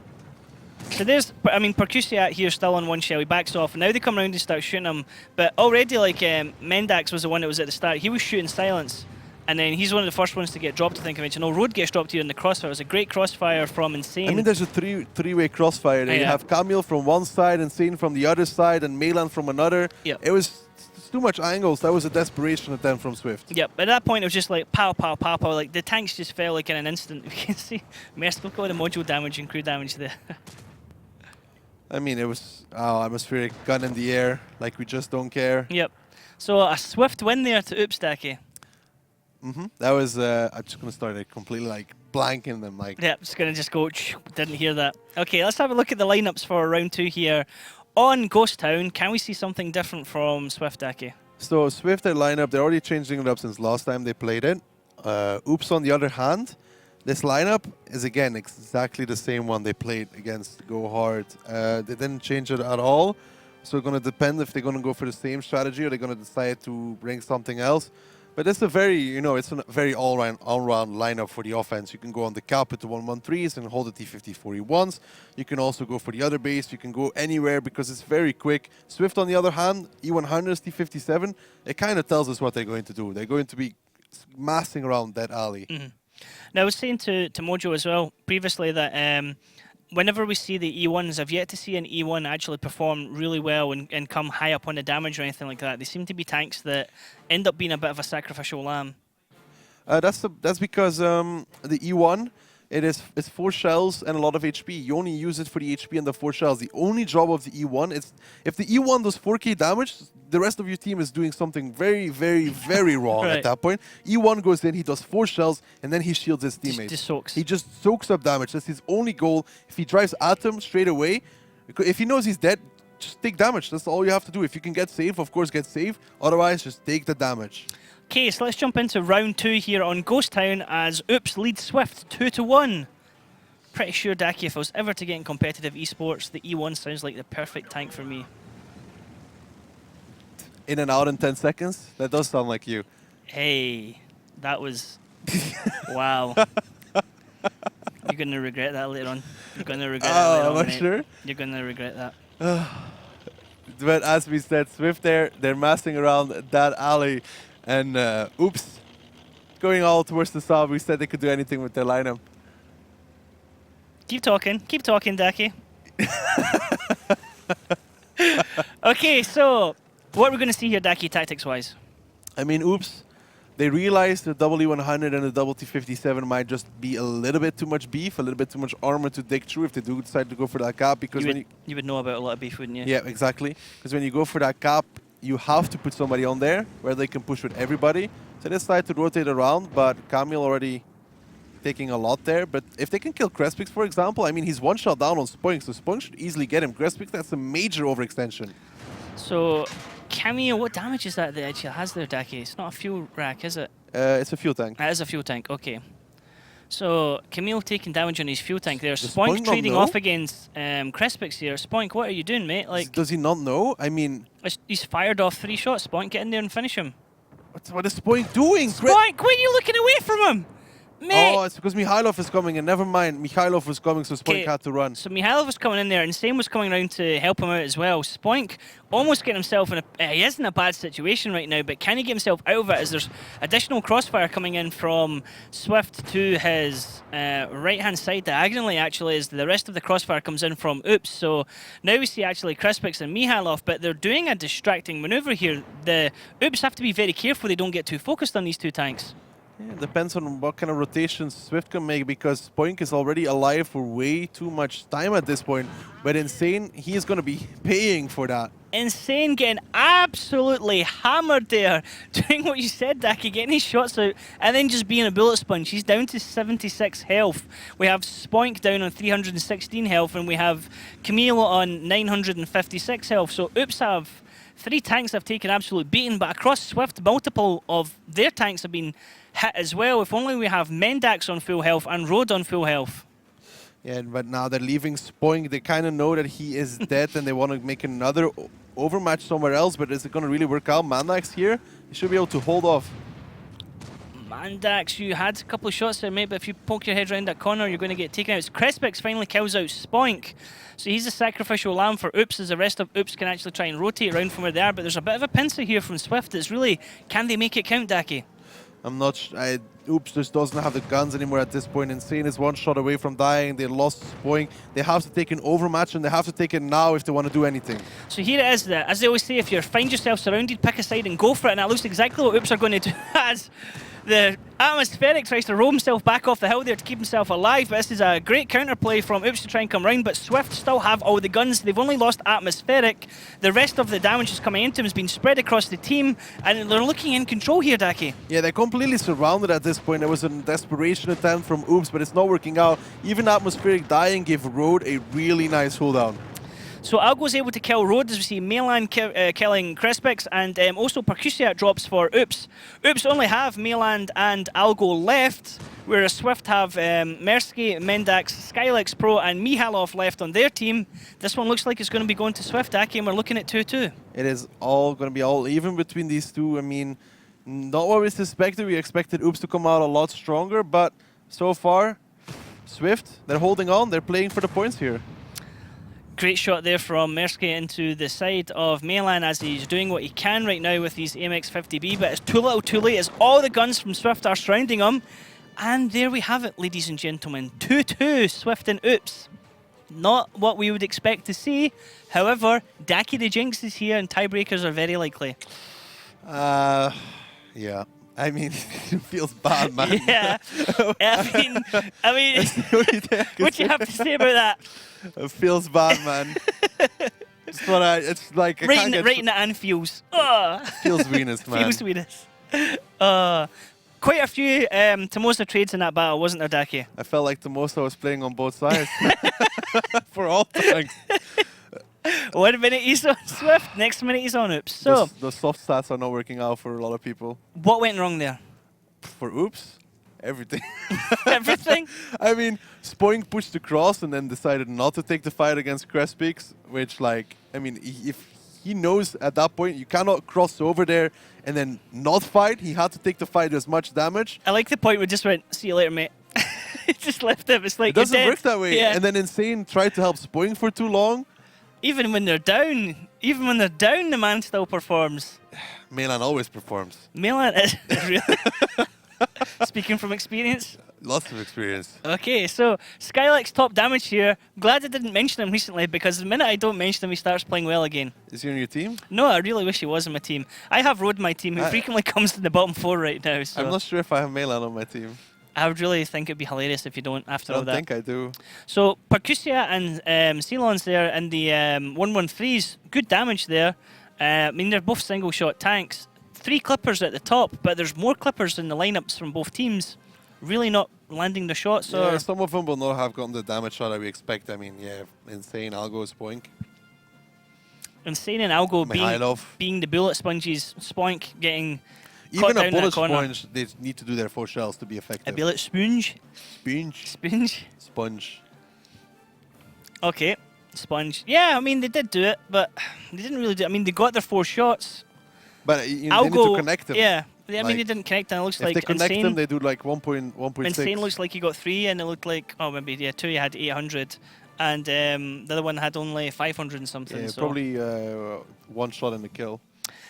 So there's, Percusiat here still on 1 shell. He backs off. Now they come around and start shooting him. But already, like, Mendax was the one that was at the start. He was shooting silence. And then he's one of the first ones to get dropped, I think I mentioned. Road gets dropped here in the crossfire. It was a great crossfire from Insane. I mean, there's a three-way crossfire. You have Camille from one side, Insane from the other side, and Melan from another. Yep. It was too much angles. That was a desperation attempt from Swift. Yep. At that point, it was just like pow, pow, pow, pow. Like, the tanks just fell like in an instant. We can see Merciful got the module damage and crew damage there. I mean, it was atmospheric gun in the air, like we just don't care. Yep. So a Swift win there to Oops, Daki. That was, I'm just going to start completely like blanking them. Yeah, just going to go, didn't hear that. Okay, let's have a look at the lineups for round 2 here. On Ghost Town, can we see something different from Swift, Daki? So Swift, their lineup, they're already changing it up since last time they played it. Oops, on the other hand, this lineup is again exactly the same one they played against Go Hard. They didn't change it at all. So it's going to depend if they're going to go for the same strategy or they're going to decide to bring something else. But it's a very, it's a very all-round lineup for the offense. You can go on the cap with the 1-1-3s and hold the T-50-41s. You can also go for the other base. You can go anywhere because it's very quick. Swift, on the other hand, E100s, T-57, it kind of tells us what they're going to do. They're going to be massing around that alley. Mm-hmm. Now, I was saying to Mojo as well previously that whenever we see the E1s, I've yet to see an E1 actually perform really well and come high up on the damage or anything like that. They seem to be tanks that end up being a bit of a sacrificial lamb. That's because the E1, it's 4 shells and a lot of HP. You only use it for the HP and the 4 shells. The only job of the E1 is if the E1 does 4k damage, the rest of your team is doing something very, very, very wrong right. at that point. E1 goes in, he does 4 shells, and then he shields his teammates. Just soaks. He just soaks up damage. That's his only goal. If he drives at him straight away, if he knows he's dead, just take damage. That's all you have to do. If you can get safe, of course, get safe. Otherwise, just take the damage. Okay, so let's jump into round 2 here on Ghost Town as Oops leads Swift 2-1. Pretty sure, Daki, if I was ever to get in competitive esports, the E1 sounds like the perfect tank for me. In and out in 10 seconds? That does sound like you. Hey, that was... wow. You're going to regret that later on. You're going to regret that later on, I'm not mate. sure. You're going to regret that. But as we said, Swift they're massing around that alley. And Oops, going all towards the sub. We said they could do anything with their lineup. Keep talking, Daki. Okay, so what we're going to see here, Daki, tactics-wise? I mean, Oops, they realized the W100 and the double T57 might just be a little bit too much beef, a little bit too much armor to dig through if they do decide to go for that cap. Because you would know about a lot of beef, wouldn't you? Yeah, exactly. Because when you go for that cap, you have to put somebody on there where they can push with everybody. So they decide to rotate around, but Camille already taking a lot there. But if they can kill Crespix, for example, I mean, he's 1 shot down on Spoink, so Spoink should easily get him. Crespix, that's a major overextension. So, Camille, what damage is that actually has there, Daki? It's not a fuel rack, is it? It's a fuel tank. It is a fuel tank, okay. So, Camille taking damage on his fuel tank there. Does Spoink Spoink trading not know? off against Crespix here. Spoink, what are you doing, mate? Like, Does he not know? I mean... He's fired off 3 shots. Spoink, get in there and finish him. What is Spoink doing? Spoink, why are you looking away from him? Mate. Oh, it's because Mikhailov is coming, and never mind, Mikhailov was coming, so Spoink had to run. So Mikhailov was coming in there, and Same was coming around to help him out as well. Spoink almost getting himself in a... he is in a bad situation right now, but can he get himself out of it as there's additional crossfire coming in from Swift to his right-hand side diagonally, actually, as the rest of the crossfire comes in from Oops. So now we see actually Crispix and Mikhailov, but they're doing a distracting maneuver here. The Oops have to be very careful they don't get too focused on these 2 tanks. Yeah, depends on what kind of rotations Swift can make, because Spoink is already alive for way too much time at this point. But Insane, he is going to be paying for that. Insane getting absolutely hammered there, doing what you said, Daki, getting his shots out and then just being a bullet sponge. He's down to 76 health. We have Spoink down on 316 health, and we have Camille on 956 health. So Oops have 3 tanks have taken absolute beating, but across Swift, multiple of their tanks have been hit as well. If only we have Mendax on full health and Road on full health. Yeah, but now they're leaving Spoink. They kind of know that he is dead and they want to make another overmatch somewhere else, but is it going to really work out? Mendax here, he should be able to hold off. Mendax, you had a couple of shots there, mate, but if you poke your head around that corner, you're going to get taken out. Crespix finally kills out Spoink. So he's a sacrificial lamb for Oops, as the rest of Oops can actually try and rotate around from where they are, but there's a bit of a pincer here from Swift. It's really, can they make it count, Daki? I'm not Oops just doesn't have the guns anymore at this point. Insane is 1 shot away from dying. They lost Spoink. They have to take an overmatch, and they have to take it now if they want to do anything. So here it is, as they always say, if you find yourself surrounded, pick a side and go for it, and that looks exactly what Oops are going to do as the Atmospheric tries to roll himself back off the hill there to keep himself alive, but this is a great counterplay from Oops to try and come round, but Swift still have all the guns. They've only lost Atmospheric. The rest of the damage is coming into him has been spread across the team, and they're looking in control here, Daki. Yeah, they're completely surrounded at this point. There was a desperation attempt from Oops, but it's not working out. Even Atmospheric dying gave Road a really nice hold down. So Algo's able to kill Road, as we see Milan killing Crespix, and also Percusiat drops for Oops. Oops only have Milan and Algo left, whereas Swift have Mersky, Mendax, Skylex Pro, and Mihalov left on their team. This one looks like it's going to be going to Swift, Aki, and we're looking at 2-2. It is all going to be all even between these two. I mean, not what we suspected. We expected Oops to come out a lot stronger, but so far, Swift, they're holding on. They're playing for the points here. Great shot there from Mersky into the side of Milan as he's doing what he can right now with his AMX 50B, but it's too little too late as all the guns from Swift are surrounding him. And there we have it, ladies and gentlemen. 2-2, Swift and Oops. Not what we would expect to see. However, Daki the Jinx is here and tiebreakers are very likely. Yeah. I mean, it feels bad, man. Yeah. I mean, what do you have to say about that? It feels bad, man. It's like I can't get Right in the Anfields. Oh. Feels Venus, man. Feels Venus. Quite a few Tomosa trades in that battle, wasn't there, Daki? I felt like Tomosa was playing on both sides. For all times. 1 minute he's on Swift, next minute he's on Oops. So the soft stats are not working out for a lot of people. What went wrong there? For Oops, everything. Everything? I mean, Spoink pushed across and then decided not to take the fight against Crespix, which, like, I mean, if he knows at that point you cannot cross over there and then not fight, he had to take the fight as much damage. I like the point where just went, see you later, mate. It just left him. It's like, it doesn't you're dead. work that way. Yeah. And then Insane tried to help Spoink for too long. Even when they're down, the man still performs. Milan always performs. Milan is really speaking from experience. Lots of experience. Okay, so Skylex top damage here. Glad I didn't mention him recently because the minute I don't mention him, he starts playing well again. Is he on your team? No, I really wish he was on my team. I have Road in my team, who frequently comes in the bottom 4 right now. So I'm not sure if I have Milan on my team. I would really think it'd be hilarious if you don't after I all don't that. think I do. So Percusia and Ceylon's there in the 113s. Good damage there. I mean, they're both single shot tanks. 3 clippers at the top, but there's more clippers in the lineups from both teams. Really not landing the shots. Yeah, Or some of them will not have gotten the damage shot that we expect. I mean, yeah, Insane, Algo, Spoink. Insane and Algo Mihailov. being the bullet sponges. Spoink getting Even caught a down bullet that corner. sponge, they need to do their 4 shells to be effective. A bullet sponge. Sponge. Sponge. Okay, sponge. Yeah, I mean, they did do it, but they didn't really do it. I mean, they got their 4 shots. But they need Algo, to connect them. Yeah. I mean, Like, they didn't connect, and it looks if like they connect Insane. them, they do like 1.6. Insane looks like he got 3, and it looked like, oh, maybe, yeah, 2 he had 800, and the other one had only 500 and something. Yeah, so. probably 1 shot in the kill.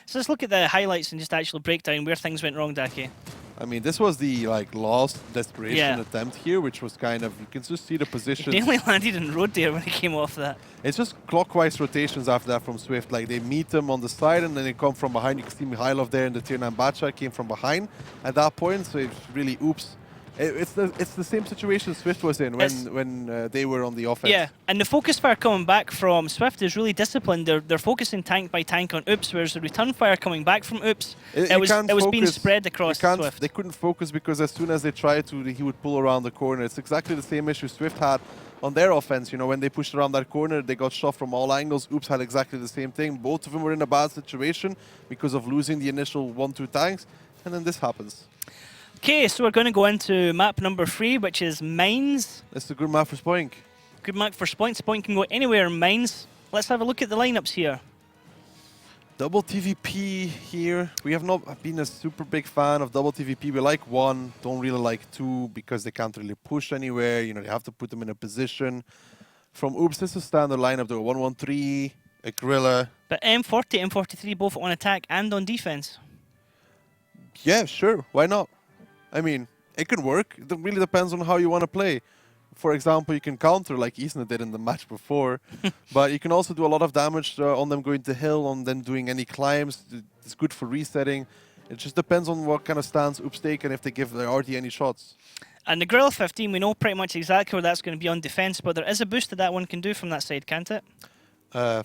So let's look at the highlights and just actually break down where things went wrong, Daki. I mean, this was the last desperation attempt here, which was kind of, you can just see the position. He nearly landed in Road there when he came off that. It's just clockwise rotations after that from Swift. Like, they meet them on the side and then they come from behind. You can see Mihailov there in the tier 9 Bacha came from behind at that point, so it's really oops. It's the same situation Swift was in when they were on the offense. Yeah, and the focus fire coming back from Swift is really disciplined. They're focusing tank by tank on Oops, whereas the return fire coming back from Oops, it was being spread across Swift. They couldn't focus because as soon as they tried to, he would pull around the corner. It's exactly the same issue Swift had on their offense. You know, when they pushed around that corner, they got shot from all angles. Oops had exactly the same thing. Both of them were in a bad situation because of losing the initial 1-2 tanks, and then this happens. Okay, so we're going to go into map number 3, which is Mines. That's a good map for Spoink. Good map for Spoink. Spoink can go anywhere in Mines. Let's have a look at the lineups here. Double TVP here. We have not been a super big fan of double TVP. We like 1, don't really like 2 because they can't really push anywhere. You know, they have to put them in a position. From Oops, this is a standard lineup though. 113, a Gorilla. But M40, M43 both on attack and on defense. Yeah, sure. Why not? I mean, it can work. It really depends on how you want to play. For example, you can counter like Isna did in the match before, but you can also do a lot of damage on them going to hill, on them doing any climbs. It's good for resetting. It just depends on what kind of stance Oops take and if they give their RD any shots. And the Gorilla 15, we know pretty much exactly where that's going to be on defense, but there is a boost that one can do from that side, can't it?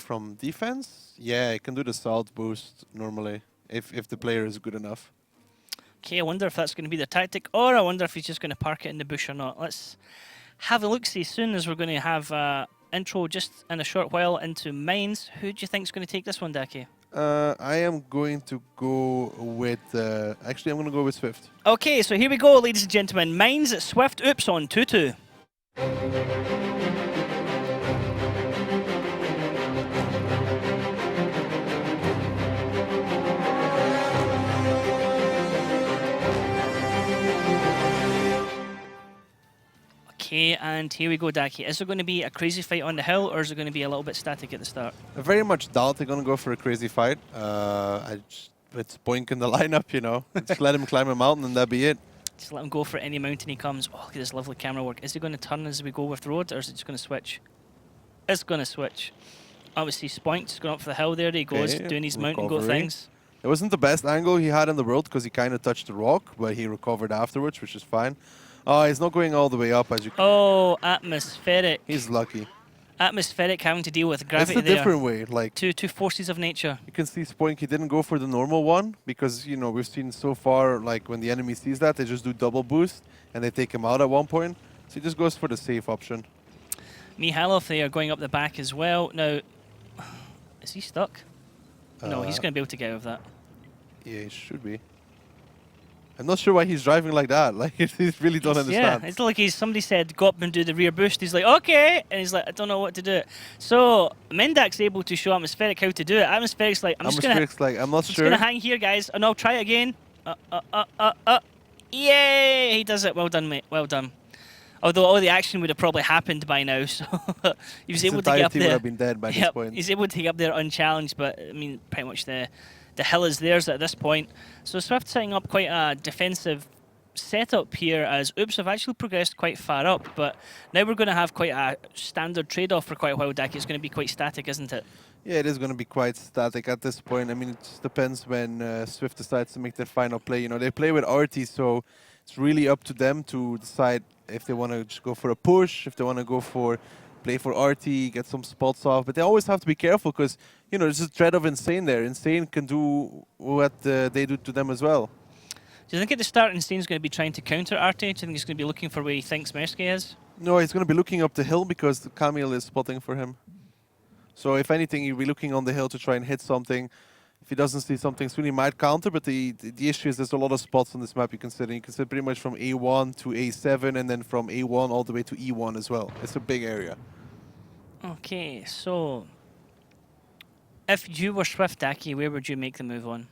From defense? Yeah, it can do the south boost normally, if the player is good enough. Okay, I wonder if that's going to be the tactic, or I wonder if he's just going to park it in the bush or not. Let's have a look-see soon as we're going to have intro just in a short while into Mines. Who do you think is going to take this one, Daki? I am going to go with... actually, I'm going to go with Swift. Okay, so here we go, ladies and gentlemen. Mines at Swift Oops on 2-2. Okay, and here we go, Daki. Is there going to be a crazy fight on the hill, or is it going to be a little bit static at the start? I very much doubt they're going to go for a crazy fight. It's Boink in the lineup, you know. Just let him climb a mountain and that'd be it. Just let him go for any mountain he comes. Oh, look at this lovely camera work. Is he going to turn as we go with road, or is it just going to switch? It's going to switch. Obviously, Spoink's going up for the hill there. He goes, Okay, doing his mountain goat things. It wasn't the best angle he had in the world because he kind of touched the rock, but he recovered afterwards, which is fine. Oh, he's not going all the way up as you can. Oh, atmospheric. He's lucky. Atmospheric having to deal with gravity It's a different way. Like two forces of nature. you can see Spoink, he didn't go for the normal one because, you know, we've seen so far, like when the enemy sees that, they just do double boost and they take him out at one point. So he just goes for the safe option. Mihalov, they are going up the back as well. Now, is he stuck? No, he's going to be able to get out of that. Yeah, he should be. I'm not sure why he's driving like that. Like, he really don't understand. Yeah, it's like somebody said, go up and do the rear boost. He's like, okay. And he's like, I don't know what to do. So, Mendak's able to show Atmospheric how to do it. Atmospheric's like, I'm not sure. just going to hang here, guys, and I'll try it again. Yay! He does it. Well done, mate. Well done. Although all the action would have probably happened by now, so he was able to get up there. Would have been dead by this point. He's able to get up there unchallenged, but I mean, pretty much the hill is theirs at this point. So Swift setting up quite a defensive setup here as Oops have actually progressed quite far up, but now we're going to have quite a standard trade-off for quite a while, Daki. It's going to be quite static, isn't it? Yeah, it is going to be quite static at this point. I mean, it just depends when Swift decides to make their final play. You know, they play with Artie, so it's really up to them to decide if they want to just go for a push, if they want to go for play for Artie, get some spots off. But they always have to be careful because, you know, there's a threat of Insane there. Insane can do what they do to them as well. Do you think at the start Insane's going to be trying to counter Artie? Do you think he's going to be looking for where he thinks Mersky is? No, he's going to be looking up the hill because the Camille is spotting for him. So if anything, he'll be looking on the hill to try and hit something. If he doesn't see something soon, he might counter, but the issue is there's a lot of spots on this map you can sit in. You can sit pretty much from A1 to A7 and then from A1 all the way to E1 as well. It's a big area. Okay, so if you were Swift, Daki, where would you make the move on?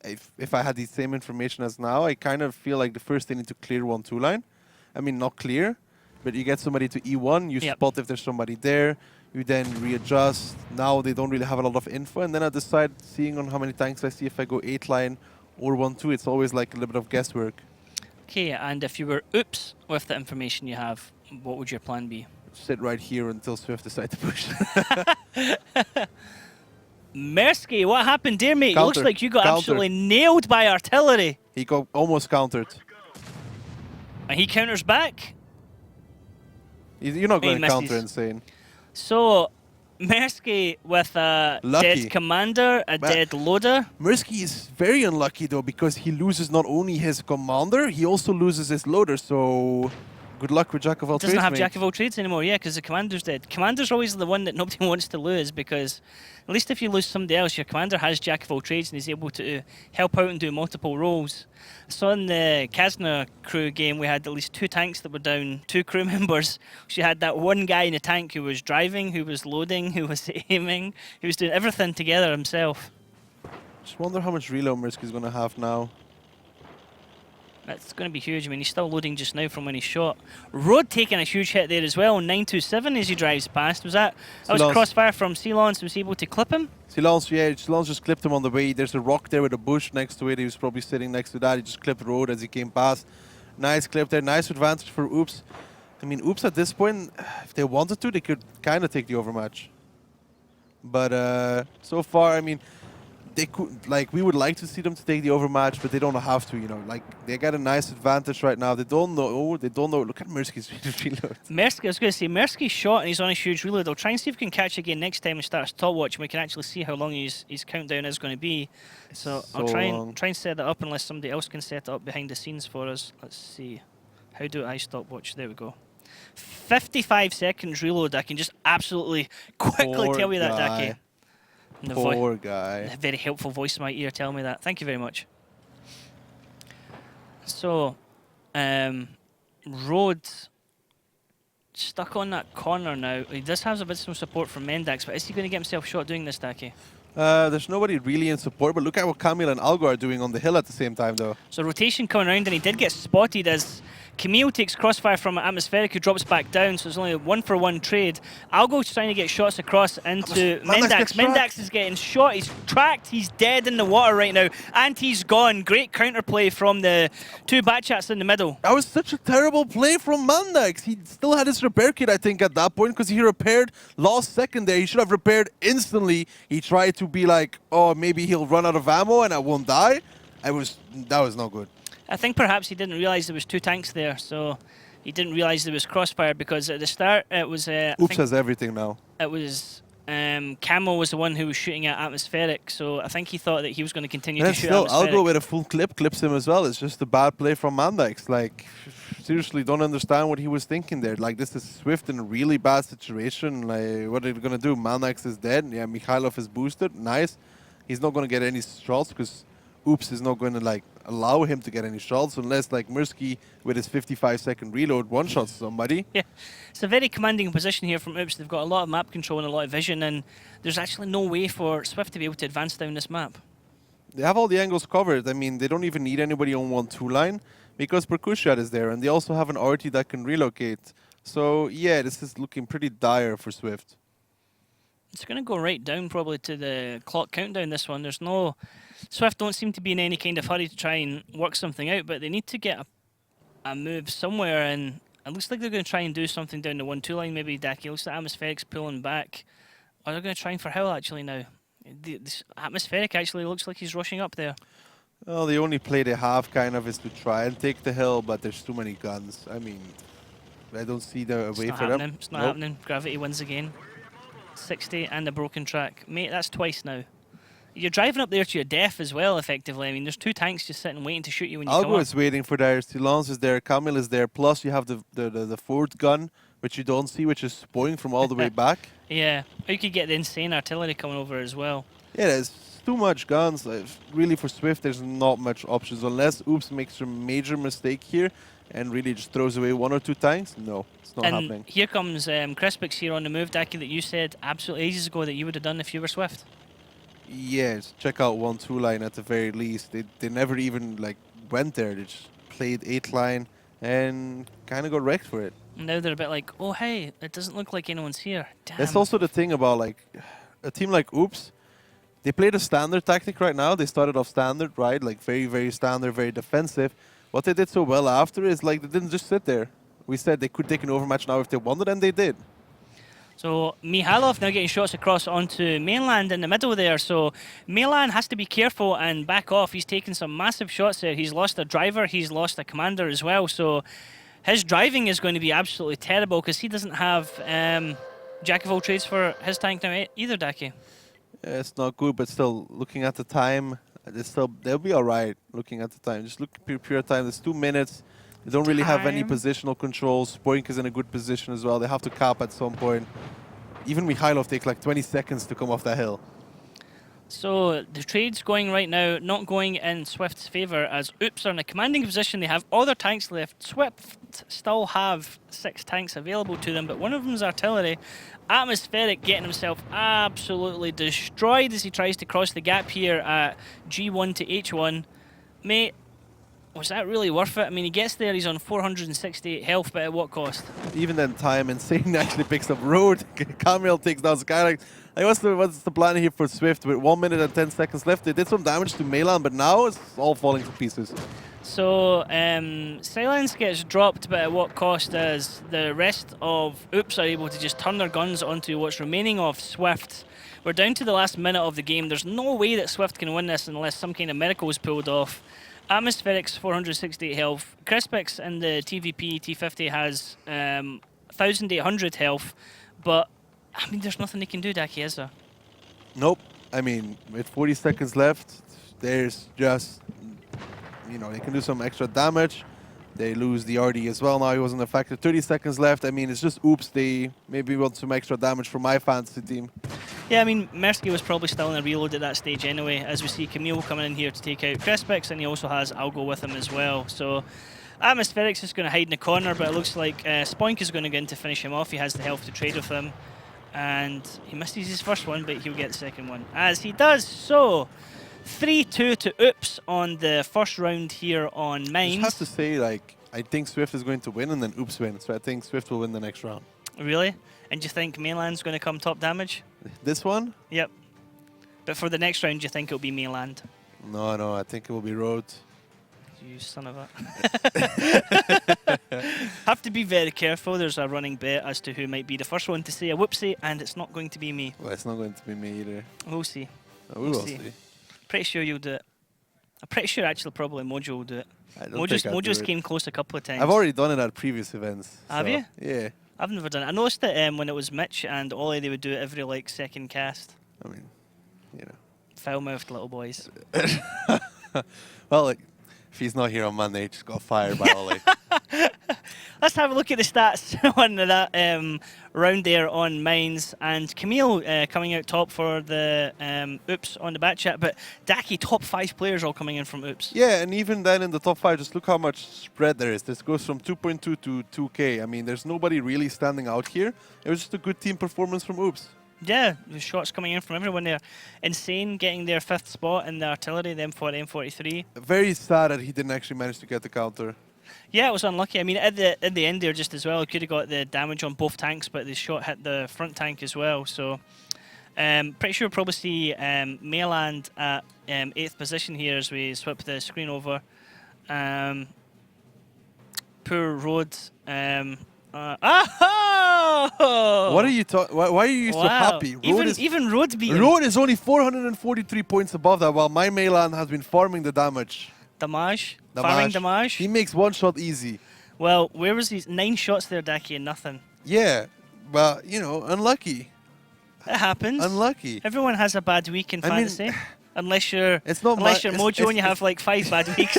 If I had the same information as now, I kind of feel like the first they need to clear 1-2 line. I mean, not clear, but you get somebody to E1, you spot if there's somebody there, you then readjust. Now they don't really have a lot of info, and then I decide, seeing on how many tanks I see, if I go 8 line or 1-2, it's always like a little bit of guesswork. Okay, and if you were Oops with the information you have, what would your plan be? Sit right here until Swift decides to push. Mersky, what happened there, mate? Counter. It looks like you got absolutely nailed by artillery. He got almost countered. And he counters back? You're not going to counter Insane. So, Mersky with a dead commander, a dead loader. Mersky is very unlucky though, because he loses not only his commander, he also loses his loader, so good luck with Jack of all Trades. Doesn't have Jack of all Trades anymore, yeah, because the commander's dead. Commander's always the one that nobody wants to lose, because at least if you lose somebody else, your commander has Jack of all Trades and is able to help out and do multiple roles. So in the Kazna crew game, we had at least 2 tanks that were down, 2 crew members. She had that one guy in the tank who was driving, who was loading, who was aiming, who was doing everything together himself. Just wonder how much reload Mersky's going to have now. That's going to be huge. I mean, he's still loading just now from when he shot. Road taking a huge hit there as well, 927 as he drives past. Was that was crossfire from Ceylons, was he able to clip him? Ceylons, yeah, Ceylons just clipped him on the way. There's a rock there with a bush next to it. He was probably sitting next to that. He just clipped Road as he came past. Nice clip there, nice advantage for Oops. I mean, Oops at this point, if they wanted to, they could kind of take the overmatch. But so far, I mean, they could, like, we would like to see them to take the overmatch, but they don't have to, you know. Like, they got a nice advantage right now. They don't know. Look at Mersky's reload. Mersky, I was going to say, Mersky's shot and he's on a huge reload. I'll try and see if we can catch again next time and start a stopwatch and we can actually see how long his countdown is going to be. So I'll try and set that up unless somebody else can set it up behind the scenes for us. Let's see. How do I stopwatch? There we go. 55 seconds reload. I can just absolutely quickly Poor tell you that, guy. Daki. And the Poor guy. the very helpful voice in my ear telling me that. Thank you very much. So, Rhodes stuck on that corner now. He does have a bit of some support from Mendax, but is he going to get himself shot doing this, Daki? There's nobody really in support, but look at what Camille and Algo are doing on the hill at the same time, though. So rotation coming around, and he did get spotted as Camille takes crossfire from Atmospheric, who drops back down, so it's only a 1-for-1 trade. Algo's trying to get shots across into Mendax. Mendax is getting shot, he's tracked, he's dead in the water right now, and he's gone. Great counterplay from the two Batchats in the middle. That was such a terrible play from Mendax. He still had his repair kit, I think, at that point, because he repaired last second there. He should have repaired instantly. He tried to be like, oh, maybe he'll run out of ammo and I won't die. That was not good. I think perhaps he didn't realise there was two tanks there, so he didn't realise there was crossfire, because at the start it was... Oops has everything now. It was... Camo was the one who was shooting at Atmospheric, so I think he thought that he was going to continue to shoot at Atmospheric. Algo with a full clip clips him as well. It's just a bad play from Mendax. Like, seriously, don't understand what he was thinking there. Like, this is Swift in a really bad situation. Like, what are they going to do? Mendax is dead. Yeah, Mikhailov is boosted. Nice. He's not going to get any shots because Oops is not going to like allow him to get any shots unless like Mirsky with his 55-second reload one-shots somebody. Yeah, it's a very commanding position here from Oops. They've got a lot of map control and a lot of vision, and there's actually no way for Swift to be able to advance down this map. They have all the angles covered. I mean, they don't even need anybody on 1-2 line because Percushat is there, and they also have an RT that can relocate. So yeah, this is looking pretty dire for Swift. It's going to go right down probably to the clock countdown, this one. There's no... Swift don't seem to be in any kind of hurry to try and work something out, but they need to get a move somewhere, and it looks like they're going to try and do something down the 1-2 line, maybe, Daki. It looks like Atmospheric's pulling back. Or they're going to try and for Hill, actually, now. This Atmospheric actually looks like he's rushing up there. Well, the only play they have kind of is to try and take the hill, but there's too many guns. I mean, I don't see the way for them. It's not happening. Gravity wins again. 60 and a broken track. Mate, that's twice now. You're driving up there to your death as well, effectively. I mean, there's two tanks just sitting waiting to shoot you when you come up. Algo is waiting for there. Silence is there. Camille is there. Plus, you have the fourth gun, which you don't see, which is spawning from all the way back. Yeah. Or you could get the insane artillery coming over as well. Yeah, there's too much guns. Really, for Swift, there's not much options. Unless Oops makes a major mistake here and really just throws away 1 or 2 tanks. No, it's not happening. Here comes Crispix here on the move, Daki, that you said absolutely ages ago that you would have done if you were Swift. Yes, check out 1-2 line at the very least. They never even like went there. They just played 8 line and kind of got wrecked for it. And now they're a bit like, oh hey, it doesn't look like anyone's here. Damn. That's also the thing about like a team like Oops. They played a standard tactic right now. They started off standard, right? Like very, very standard, very defensive. What they did so well after is like they didn't just sit there. We said they could take an overmatch now if they wanted, and they did. So Mihailov now getting shots across onto Mainland in the middle there. So Mainland has to be careful and back off. He's taken some massive shots there. He's lost a driver. He's lost a commander as well. So his driving is going to be absolutely terrible because he doesn't have jack of all trades for his tank now either, Daki. Yeah, it's not good, but still, looking at the time, they'll be all right looking at the time. Just look at pure time. There's 2 minutes. They don't really have any positional controls. Spoink is in a good position as well. They have to cap at some point. Even Mikhailov takes like 20 seconds to come off that hill. So the trade's going right now, not going in Swift's favour, as Oops are in a commanding position. They have all their tanks left. Swift still have 6 tanks available to them, but one of them is artillery. Atmospheric getting himself absolutely destroyed as he tries to cross the gap here at G1 to H1. Mate, was that really worth it? I mean, he gets there, he's on 468 health, but at what cost? Even then, time, Insane actually picks up Road. Camille takes down Skyline. Like, what's the plan here for Swift? With 1 minute and 10 seconds left, they did some damage to Melan, but now it's all falling to pieces. So, Silence gets dropped, but at what cost? As the rest of Oops are able to just turn their guns onto what's remaining of Swift. We're down to the last minute of the game. There's no way that Swift can win this unless some kind of miracle is pulled off. Atmospherics 468 health. Crispix in the TVP T50 has 1,800 health, but I mean, there's nothing they can do, Daki, is there? Nope. I mean, with 40 seconds left, there's just, you know, they can do some extra damage, They lose the RD as well now. He wasn't affected. 30 seconds left. I mean, it's just oops. They maybe want some extra damage for my fantasy team. Yeah, I mean, Mersky was probably still in a reload at that stage anyway, as we see Camille coming in here to take out Crespix, and he also has Algo with him as well. So Atmospherics is going to hide in the corner, but it looks like Spoink is going to go in to finish him off. He has the health to trade with him, and he misses his first one, but he'll get the second one, as he does. So 3-2 to Oops on the first round here on Mines. I have to say, like, I think Swift is going to win, and then Oops wins. So I think Swift will win the next round. Really? And do you think Mainland's going to come top damage? This one? Yep. But for the next round, do you think it'll be Mainland? No, I think it will be Road. You son of a... Have to be very careful. There's a running bet as to who might be the first one to say a whoopsie, and it's not going to be me. Well, it's not going to be me either. We'll see. We will see. Pretty sure you'll do it. I'm pretty sure actually probably Mojo will do it. Mojo's came close a couple of times. I've already done it at previous events. Have you? Yeah. I've never done it. I noticed that when it was Mitch and Ollie, they would do it every like second cast. I mean, you know. Foul-mouthed little boys. Well, like, if he's not here on Monday, he just got fired by Ollie. Let's have a look at the stats on that round there on Mines. And Camille coming out top for the Oops on the back chat. But Daki, top 5 players all coming in from Oops. Yeah, and even then in the top 5, just look how much spread there is. This goes from 2.2 to 2K. I mean, there's nobody really standing out here. It was just a good team performance from Oops. Yeah, the shots coming in from everyone there. Insane getting their 5th spot in the artillery, the M40, M43. Very sad that he didn't actually manage to get the counter. Yeah, it was unlucky. I mean, at the end there just as well, he could have got the damage on both tanks, but the shot hit the front tank as well. So, pretty sure we'll probably see Mainland at 8th position here as we swap the screen over. Poor Road. What are you talking? Why are you so happy? Even Road beat him. Road is only 443 points above that, while my Mainland has been farming the damage. Farming damage. He makes one shot easy. Well, where was these 9 shots there, Daki, and nothing? Yeah, but you know, unlucky. It happens. Unlucky. Everyone has a bad week in fantasy, unless you're Mojo and you have like 5 bad weeks.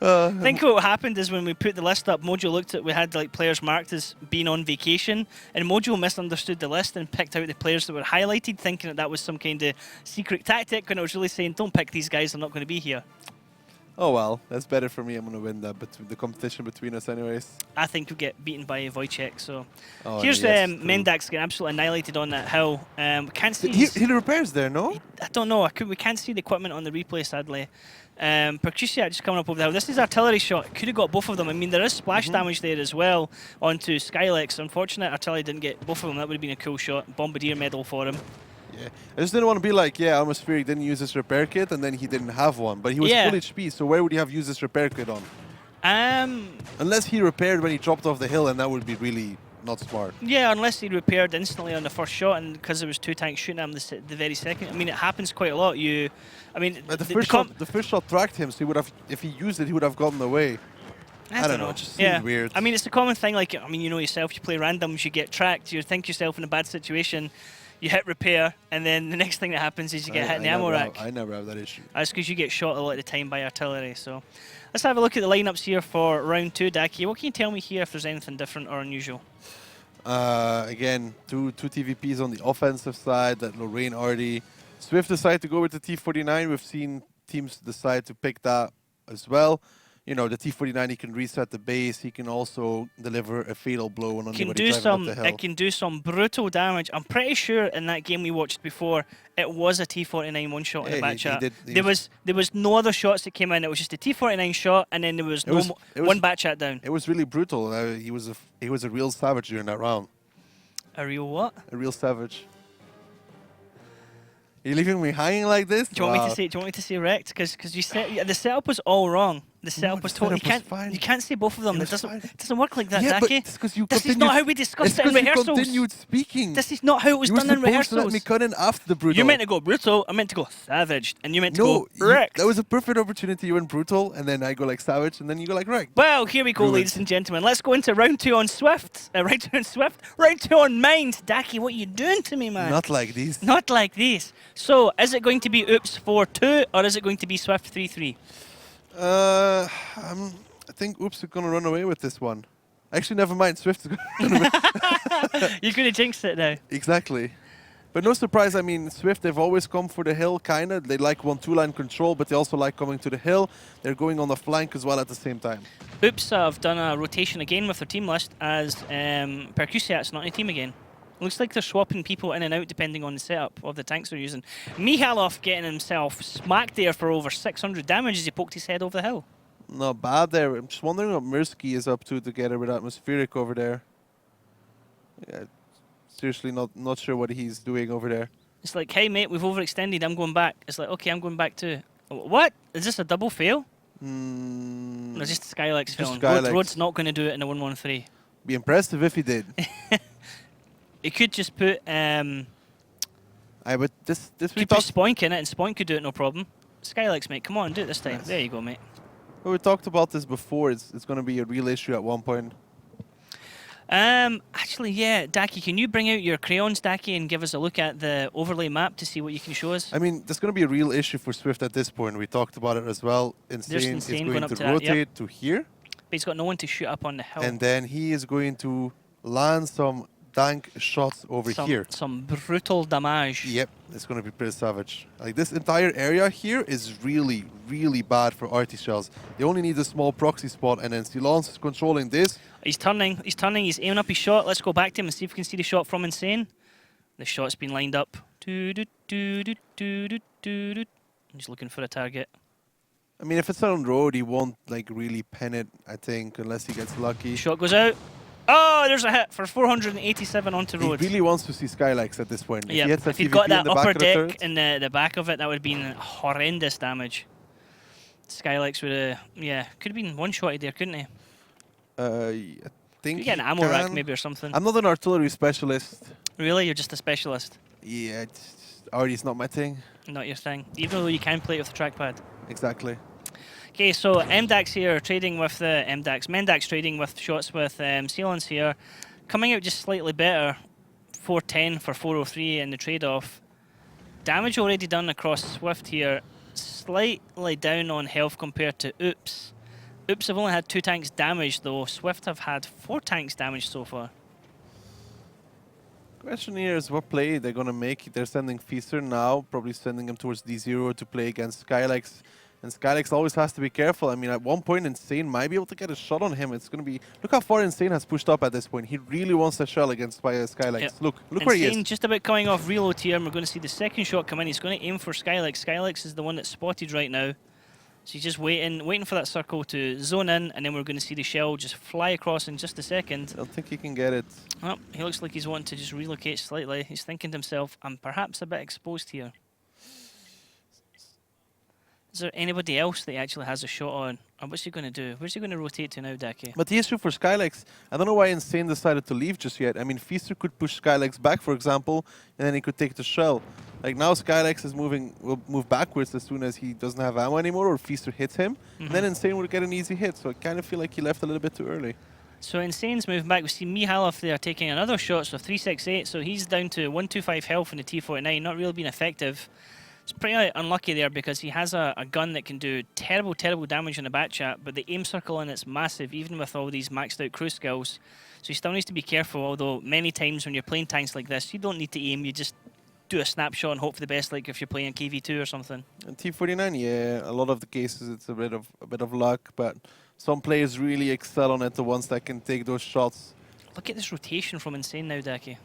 I think what happened is when we put the list up, Mojo looked at, we had like players marked as being on vacation, and Mojo misunderstood the list and picked out the players that were highlighted, thinking that was some kind of secret tactic, when it was really saying, don't pick these guys, they're not going to be here. Oh well, that's better for me. I'm going to win that, but the competition between us anyways. I think we'll get beaten by Wojciech, so... Here's Mendax getting absolutely annihilated on that hill. Can't see... He repairs there, no? I don't know. We can't see the equipment on the replay, sadly. Percusiak just coming up over the hill. This is artillery shot. Could have got both of them. I mean, there is splash damage there as well onto Skylex. Unfortunate artillery didn't get both of them. That would have been a cool shot. Bombardier medal for him. Yeah, I just didn't want to be like, yeah, Atmospheric didn't use his repair kit, and then he didn't have one. But he was full HP, so where would he have used his repair kit on? Unless he repaired when he dropped off the hill, and that would be really not smart. Yeah, unless he repaired instantly on the first shot, and because there was 2 tanks shooting at him the very second. I mean, it happens quite a lot. The first shot tracked him, so he would have, if he used it, he would have gotten away. I don't know. It just seems weird. I mean, it's a common thing. Like, I mean, you know yourself. You play randoms, you get tracked. You think yourself in a bad situation. You hit repair, and then the next thing that happens is you get hit in the ammo rack. I never have that issue. That's because you get shot a lot of the time by artillery. So let's have a look at the lineups here for round 2, Daki. What can you tell me here if there's anything different or unusual? Again, two TVPs on the offensive side that Lorraine already. Swift decided to go with the T49. We've seen teams decide to pick that as well. You know, the T49, he can reset the base. He can also deliver a fatal blow on anybody driving up the hill. It can do some brutal damage. I'm pretty sure in that game we watched before, it was a T49 one-shot in the back chat. There was no other shots that came in. It was just a T49 shot, and then there was one back chat down. It was really brutal. He was a real savage during that round. A real what? A real savage. Are you leaving me hanging like this? Do you want me to say wrecked? Because the setup was all wrong. The setup was totally. You can't say both of them. It doesn't work like that, Daki. This is not how we discussed it in rehearsals. You continued speaking. This is not how it was done in rehearsals. You were supposed to let me cut in after the brutal. You meant to go brutal. I meant to go savage, and you meant to go wrecked. That was a perfect opportunity. You went brutal, and then I go like savage, and then you go like wrecked. Well, here we go, ladies and gentlemen. Let's go into round 2 on Swift. Round 2 on Swift. Round 2 on Mind. Daki, what are you doing to me, man? Not like this. Not like this. So, is it going to be Oops 4-2, or is it going to be Swift 3-3? I think Oops is going to run away with this one. Actually, never mind. Swift is going to run away. You're going to jinx it now. Exactly. But no surprise, I mean, Swift, they've always come for the hill, kind of. They like 1-2 line control, but they also like coming to the hill. They're going on the flank as well at the same time. Oops have done a rotation again with their team list as Percusiat's not in the team again. Looks like they're swapping people in and out depending on the setup of the tanks they're using. Mihalov getting himself smacked there for over 600 damage as he poked his head over the hill. Not bad there. I'm just wondering what Mirsky is up to together with Atmospheric over there. Yeah, seriously, not sure what he's doing over there. It's like, hey mate, we've overextended, I'm going back. It's like, okay, I'm going back too. What? Is this a double fail? No, just Skylex failing. Road's not going to do it in a 1-1-3. Be impressive if he did. He could just put But this could put Spoink in it, and Spoink could do it no problem. Skylex, mate, come on, do it this time. Yes. There you go, mate. Well, we talked about this before. It's going to be a real issue at one point. Actually, yeah, Daki, can you bring out your crayons, Daki, and give us a look at the overlay map to see what you can show us? I mean, there's going to be a real issue for Swift at this point. We talked about it as well. Insane is going up to to that, rotate yep. to here. But he's got no one to shoot up on the hill. And then he is going to land some dank shots over here. Some brutal damage. Yep, it's going to be pretty savage. Like, this entire area here is really, really bad for arty shells. They only need a small proxy spot, and then Silence is controlling this. He's turning, he's aiming up his shot. Let's go back to him and see if we can see the shot from Insane. The shot's been lined up. He's looking for a target. I mean, if it's on road, he won't like really pen it, I think, unless he gets lucky. Shot goes out. Oh, there's a hit for 487 onto road. He really wants to see Skylex at this point. Yeah, if he'd got that upper deck in the back of it, that would have been horrendous damage. Skylex would have, yeah, could have been one-shotted there, couldn't he? I think you get an ammo rack maybe or something. I'm not an artillery specialist. Really? You're just a specialist? Yeah, arty's not my thing. Not your thing, even though you can play it with the trackpad. Exactly. Okay, so MDAX here trading with the Mendax trading with shots with Sealants here. Coming out just slightly better. 410 for 403 in the trade-off. Damage already done across Swift here. Slightly down on health compared to Oops. Oops have only had 2 tanks damaged though. Swift have had 4 tanks damaged so far. Question here is what play they're going to make. They're sending Feaster now, probably sending him towards D0 to play against Skylex. And Skylex always has to be careful. I mean, at one point, Insane might be able to get a shot on him. It's going to be... Look how far Insane has pushed up at this point. He really wants a shell against Skylex. Yep. Look Insane where he is. Just about coming off reload here, and we're going to see the second shot come in. He's going to aim for Skylex. Skylex is the one that's spotted right now. So he's just waiting for that circle to zone in, and then we're going to see the shell just fly across in just a second. I don't think he can get it. Oh, he looks like he's wanting to just relocate slightly. He's thinking to himself, I'm perhaps a bit exposed here. Is there anybody else that he actually has a shot on? Or what's he going to do? Where's he going to rotate to now, Daki? But the issue for Skylex, I don't know why Insane decided to leave just yet. I mean, Feaster could push Skylex back, for example, and then he could take the shell. Like now Skylex is will move backwards as soon as he doesn't have ammo anymore or Feaster hits him. And then Insane will get an easy hit, so I kind of feel like he left a little bit too early. So Insane's moving back. We see Mihalov there taking another shot, so 368, so he's down to 125 health in the T-49, not really being effective. It's pretty unlucky there because he has a gun that can do terrible, terrible damage in a bat chat, but the aim circle in it's massive, even with all these maxed out crew skills. So he still needs to be careful, although many times when you're playing tanks like this, you don't need to aim, you just do a snapshot and hope for the best, like if you're playing KV2 or something. And T-49, yeah, a lot of the cases it's a bit of luck, but some players really excel on it, the ones that can take those shots. Look at this rotation from Insane now, Daki.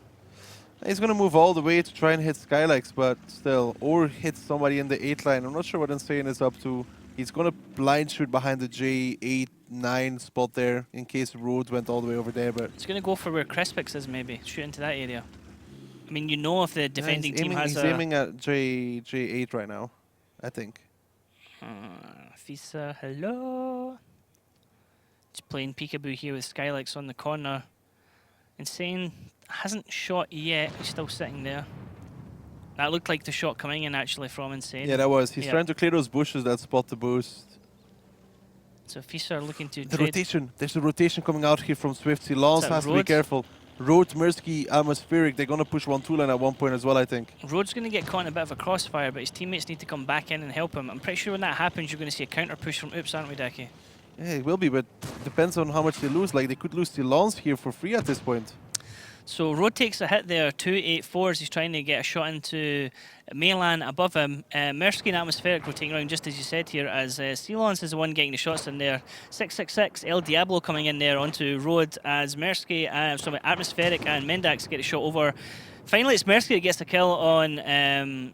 He's going to move all the way to try and hit Skylex, but still, or hit somebody in the 8 line. I'm not sure what Insane is up to. He's going to blind shoot behind the J8, 9 spot there, in case Rhodes went all the way over there. But it's going to go for where Crispix is, maybe. Shoot into that area. I mean, you know if the defending team has he's aiming at J8 right now, I think. Fisa, hello. Just playing peekaboo here with Skylex on the corner. Insane hasn't shot yet. He's still sitting there. That looked like the shot coming in actually from Insane. Yeah, that was. He's trying to clear those bushes that spot the boost. So Fisa are looking to the rotation. There's a rotation coming out here from Swift. Silence has to be careful. Road, Mirsky, Atmospheric, they're going to push 1-2 line at one point as well, I think. Road's going to get caught in a bit of a crossfire, but his teammates need to come back in and help him. I'm pretty sure when that happens, you're going to see a counter push from Oops, aren't we, Daki? Yeah, it will be, but it depends on how much they lose. Like, they could lose to Lance here for free at this point. So Road takes a hit there, 2-8-4 as he's trying to get a shot into Milan above him. Mirsky and Atmospheric rotating around, just as you said here, as Ceylons is the one getting the shots in there. 666, El Diablo coming in there onto Road as Mirsky, Atmospheric and Mendax get a shot over. Finally, it's Mirsky that gets the kill on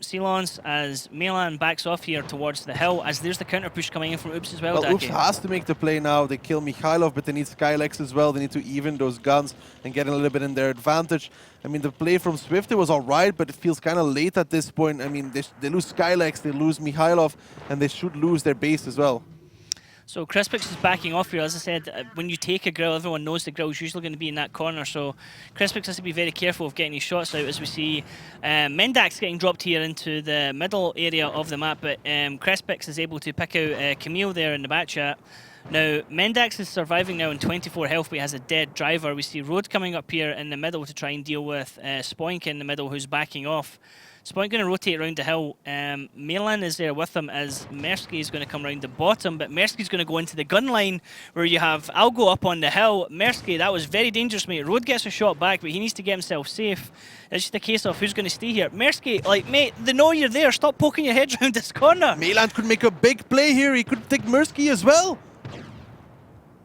Ceylons as Milan backs off here towards the hill, as there's the counter push coming in from Oops as well. Well, Oops has to make the play now. They kill Mikhailov, but they need Skylex as well. They need to even those guns and get a little bit in their advantage. I mean, the play from Swift, it was all right, but it feels kind of late at this point. I mean, they lose Skylex, they lose Mikhailov, and they should lose their base as well. So Crispix is backing off here. As I said, when you take a grill, everyone knows the grill's usually going to be in that corner. So Crispix has to be very careful of getting his shots out, as we see Mendax getting dropped here into the middle area of the map. But Crispix is able to pick out Camille there in the back chat. Now, Mendax is surviving now on 24 health, but he has a dead driver. We see Road coming up here in the middle to try and deal with Spoink in the middle, who's backing off. Spoink going to rotate around the hill. Milan is there with him as Mersky is going to come around the bottom, but Mersky's going to go into the gun line where you have Algo up on the hill. Mersky, that was very dangerous, mate. Road gets a shot back, but he needs to get himself safe. It's just a case of who's going to stay here. Mersky, like, mate, they know you're there. Stop poking your head around this corner. Milan could make a big play here. He could take Mirsky as well.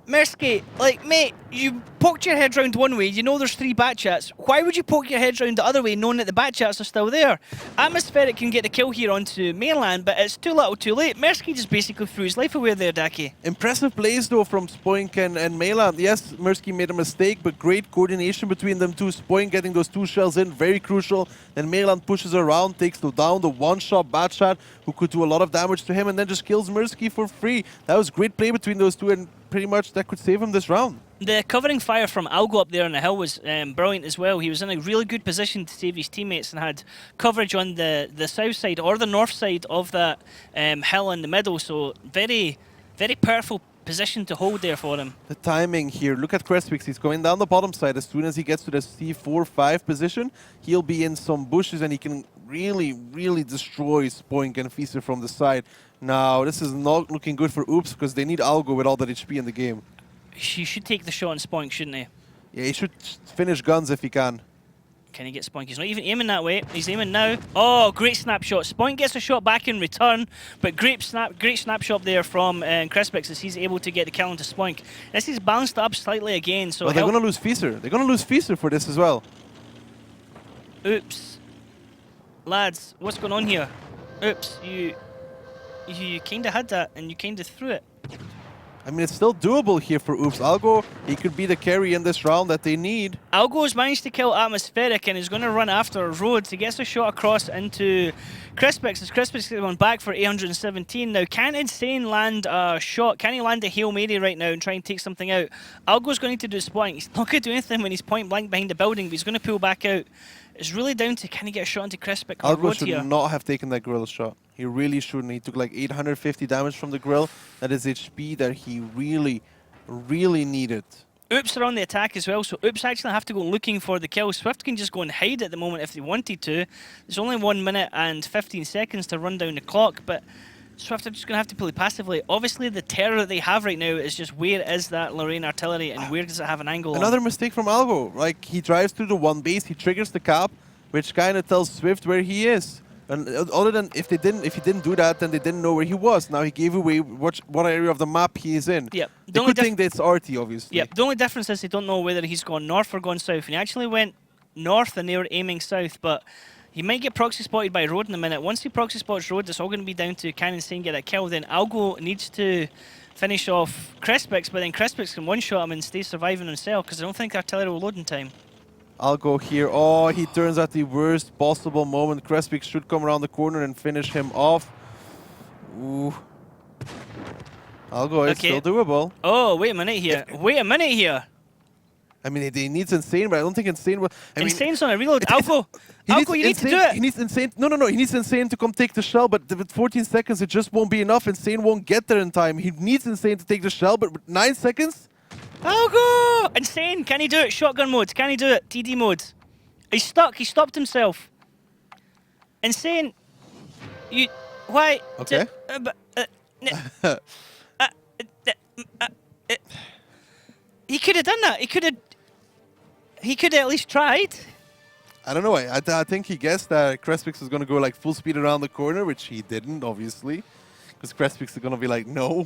Mersky, like, mate, you poked your head round one way, you know there's 3 bat chats. Why would you poke your head round the other way knowing that the bat chats are still there? Atmospheric can get the kill here onto Mainland, but it's too little too late. Mersky just basically threw his life away there, Daki. Impressive plays though from Spoink and Mainland. Yes, Mirsky made a mistake, but great coordination between them two. Spoink getting those 2 shells in, very crucial. Then Mainland pushes around, takes down the one-shot bat chat, who could do a lot of damage to him, and then just kills Mirsky for free. That was great play between those two, and pretty much that could save him this round. The covering fire from Algo up there on the hill was brilliant as well. He was in a really good position to save his teammates and had coverage on the south side or the north side of that hill in the middle. So very, very powerful position to hold there for him. The timing here, look at Crespix, he's going down the bottom side. As soon as he gets to the C4-5 position, he'll be in some bushes and he can really, really destroy Spoink and Feaster from the side. Now, this is not looking good for Oops because they need Algo with all that HP in the game. He should take the shot on Spoink, shouldn't he? Yeah, he should finish guns if he can. Can he get Spoink? He's not even aiming that way. He's aiming now. Oh, great snapshot. Spoink gets a shot back in return, but great snapshot there from Crispix as he's able to get the kill onto Spoink. This is balanced up slightly again. So well, they're going to lose Feaster. They're going to lose Feaster for this as well. Oops. Lads, what's going on here? Oops, you kind of had that and you kind of threw it. I mean, it's still doable here for Oops. Algo, he could be the carry in this round that they need. Algo's managed to kill Atmospheric and is going to run after Rhodes. He gets a shot across into Crispix as Crispix is going back for 817. Now, can Insane land a shot? Can he land a Hail Mary right now and try and take something out? Algo's going to do his point. He's not going to do anything when he's point blank behind the building, but he's going to pull back out. It's really down to can he get a shot into Crispix or Algo Rhodes should here. not have taken that grill shot. He really shouldn't. He took like 850 damage from the grill. That is HP that he really, really needed. Oops are on the attack as well, so Oops actually have to go looking for the kill. Swift can just go and hide at the moment if they wanted to. There's only 1 minute and 15 seconds to run down the clock, but Swift are just going to have to play passively. Obviously, the terror that they have right now is just where is that Lorraine artillery and where does it have an angle Another on? mistake from Algo. Like, he drives through the one base, he triggers the cap, which kind of tells Swift where he is. And other than if he didn't do that, then they didn't know where he was. Now he gave away what area of the map he is in. Yep. The good thing that's RT, obviously. Yep. The only difference is they don't know whether he's gone north or gone south. And he actually went north and they were aiming south, but he might get proxy spotted by Road in a minute. Once he proxy spots Road, it's all going to be down to can Insane get a kill. Then Algo needs to finish off Crispix, but then Crispix can one-shot him and stay surviving himself because I don't think the artillery will load in time. Algo here. Oh, he turns at the worst possible moment. Crespix should come around the corner and finish him off. Ooh. Algo is still doable. Oh, wait a minute here. Wait a minute here. I mean, he needs Insane, but I don't think Insane will... Insane's on a reload. Algo, you need to do it. He needs Insane... No. He needs Insane to come take the shell, but with 14 seconds, it just won't be enough. Insane won't get there in time. He needs Insane to take the shell, but with 9 seconds... Algo! Insane! Can he do it? Shotgun mode. Can he do it? TD mode. He's stuck. He stopped himself. Insane. You... Why? Okay. He could have done that. He could have at least tried. I don't know. I think he guessed that Crespix was going to go like full speed around the corner, which he didn't, obviously. Because Crespix is going to be like, no.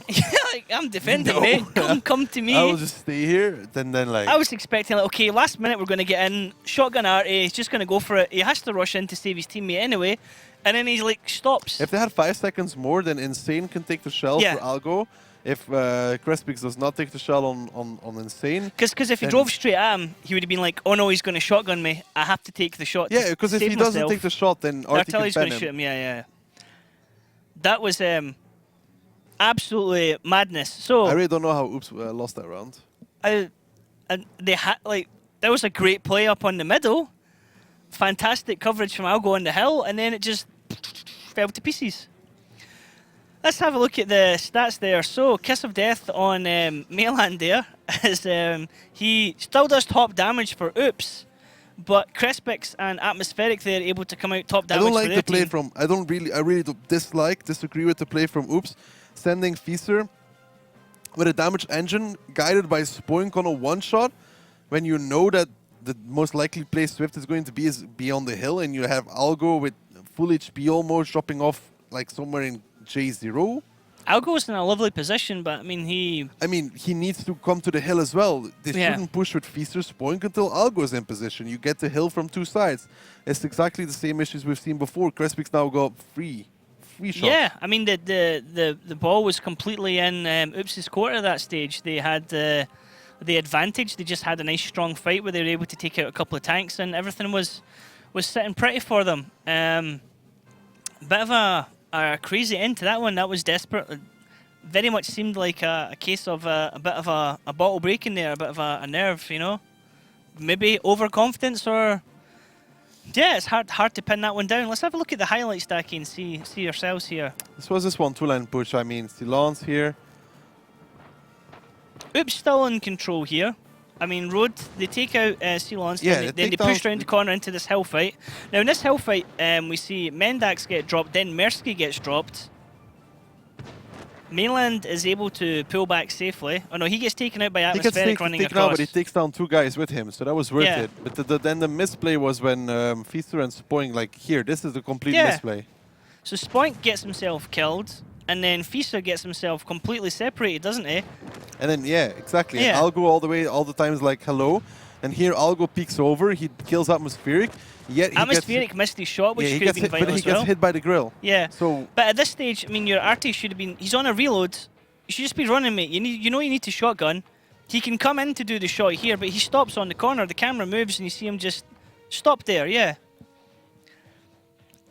Like, I'm defending, No. mate. Come to me. I will just stay here. Then like... I was expecting, like, okay, last minute we're going to get in. Shotgun arty, he's just going to go for it. He has to rush in to save his teammate anyway. And then he's like, stops. If they had 5 seconds more, then Insane can take the shell for Algo. If Crespix does not take the shell on Insane... Because if he drove straight at him, he would have been like, oh no, he's going to shotgun me. I have to take the shot. Yeah, because if he doesn't take the shot, then Artie can he's going to shoot him. Yeah. That was absolutely madness. So I really don't know how Oops lost that round. And they had there was a great play up on the middle, fantastic coverage from Algo on the hill, and then it just fell to pieces. Let's have a look at the stats there. So Kiss of Death on Mayland there is he still does top damage for Oops, but Crespix and Atmospheric they're able to come out top damage. I don't like for the their play team. from. I really disagree with the play from Oops, sending Feaster with a damage engine guided by Spoink on a one-shot when you know that the most likely play Swift is going to be on the hill, and you have Algo with full HP almost dropping off like somewhere in J0. Algo's in a lovely position, but I mean he needs to come to the hill as well. They shouldn't push with Feaster Spoink until Algo's in position. You get the hill from two sides. It's exactly the same issues we've seen before. Crespix now got free shots. Yeah, I mean the ball was completely in Oops' court at that stage. They had the advantage. They just had a nice strong fight where they were able to take out a couple of tanks, and everything was sitting pretty for them. Bit of a crazy end to that one. That was desperate. Very much seemed like a case of a bit of a bottle breaking there, a bit of a nerve, you know. Maybe overconfidence or... Yeah, it's hard to pin that one down. Let's have a look at the highlights, Daki, and see yourselves here. This was this one two-line push. I mean, Silence here. Oops still in control here. I mean, Road, they take out Silence, then they push around the corner into this hill fight. Now, in this hill fight, we see Mendax get dropped, then Mersky gets dropped. Mainland is able to pull back safely. Oh no, he gets taken out by Atmospheric running across. But he takes down 2 guys with him, so that was worth it. But then the misplay was when Feaster and Spoink, like, here, this is the complete misplay. So Spoink gets himself killed, and then Feaster gets himself completely separated, doesn't he? And then, exactly. And Algo all the time is like, hello. And here Algo peeks over, he kills Atmospheric. Yet he Atmospheric missed his shot, which could have been vital but he gets hit by the grill. Yeah. So, but at this stage, I mean, your Artie should have been... He's on a reload. You should just be running, mate. You need to shotgun. He can come in to do the shot here, but he stops on the corner. The camera moves, and you see him just stop there,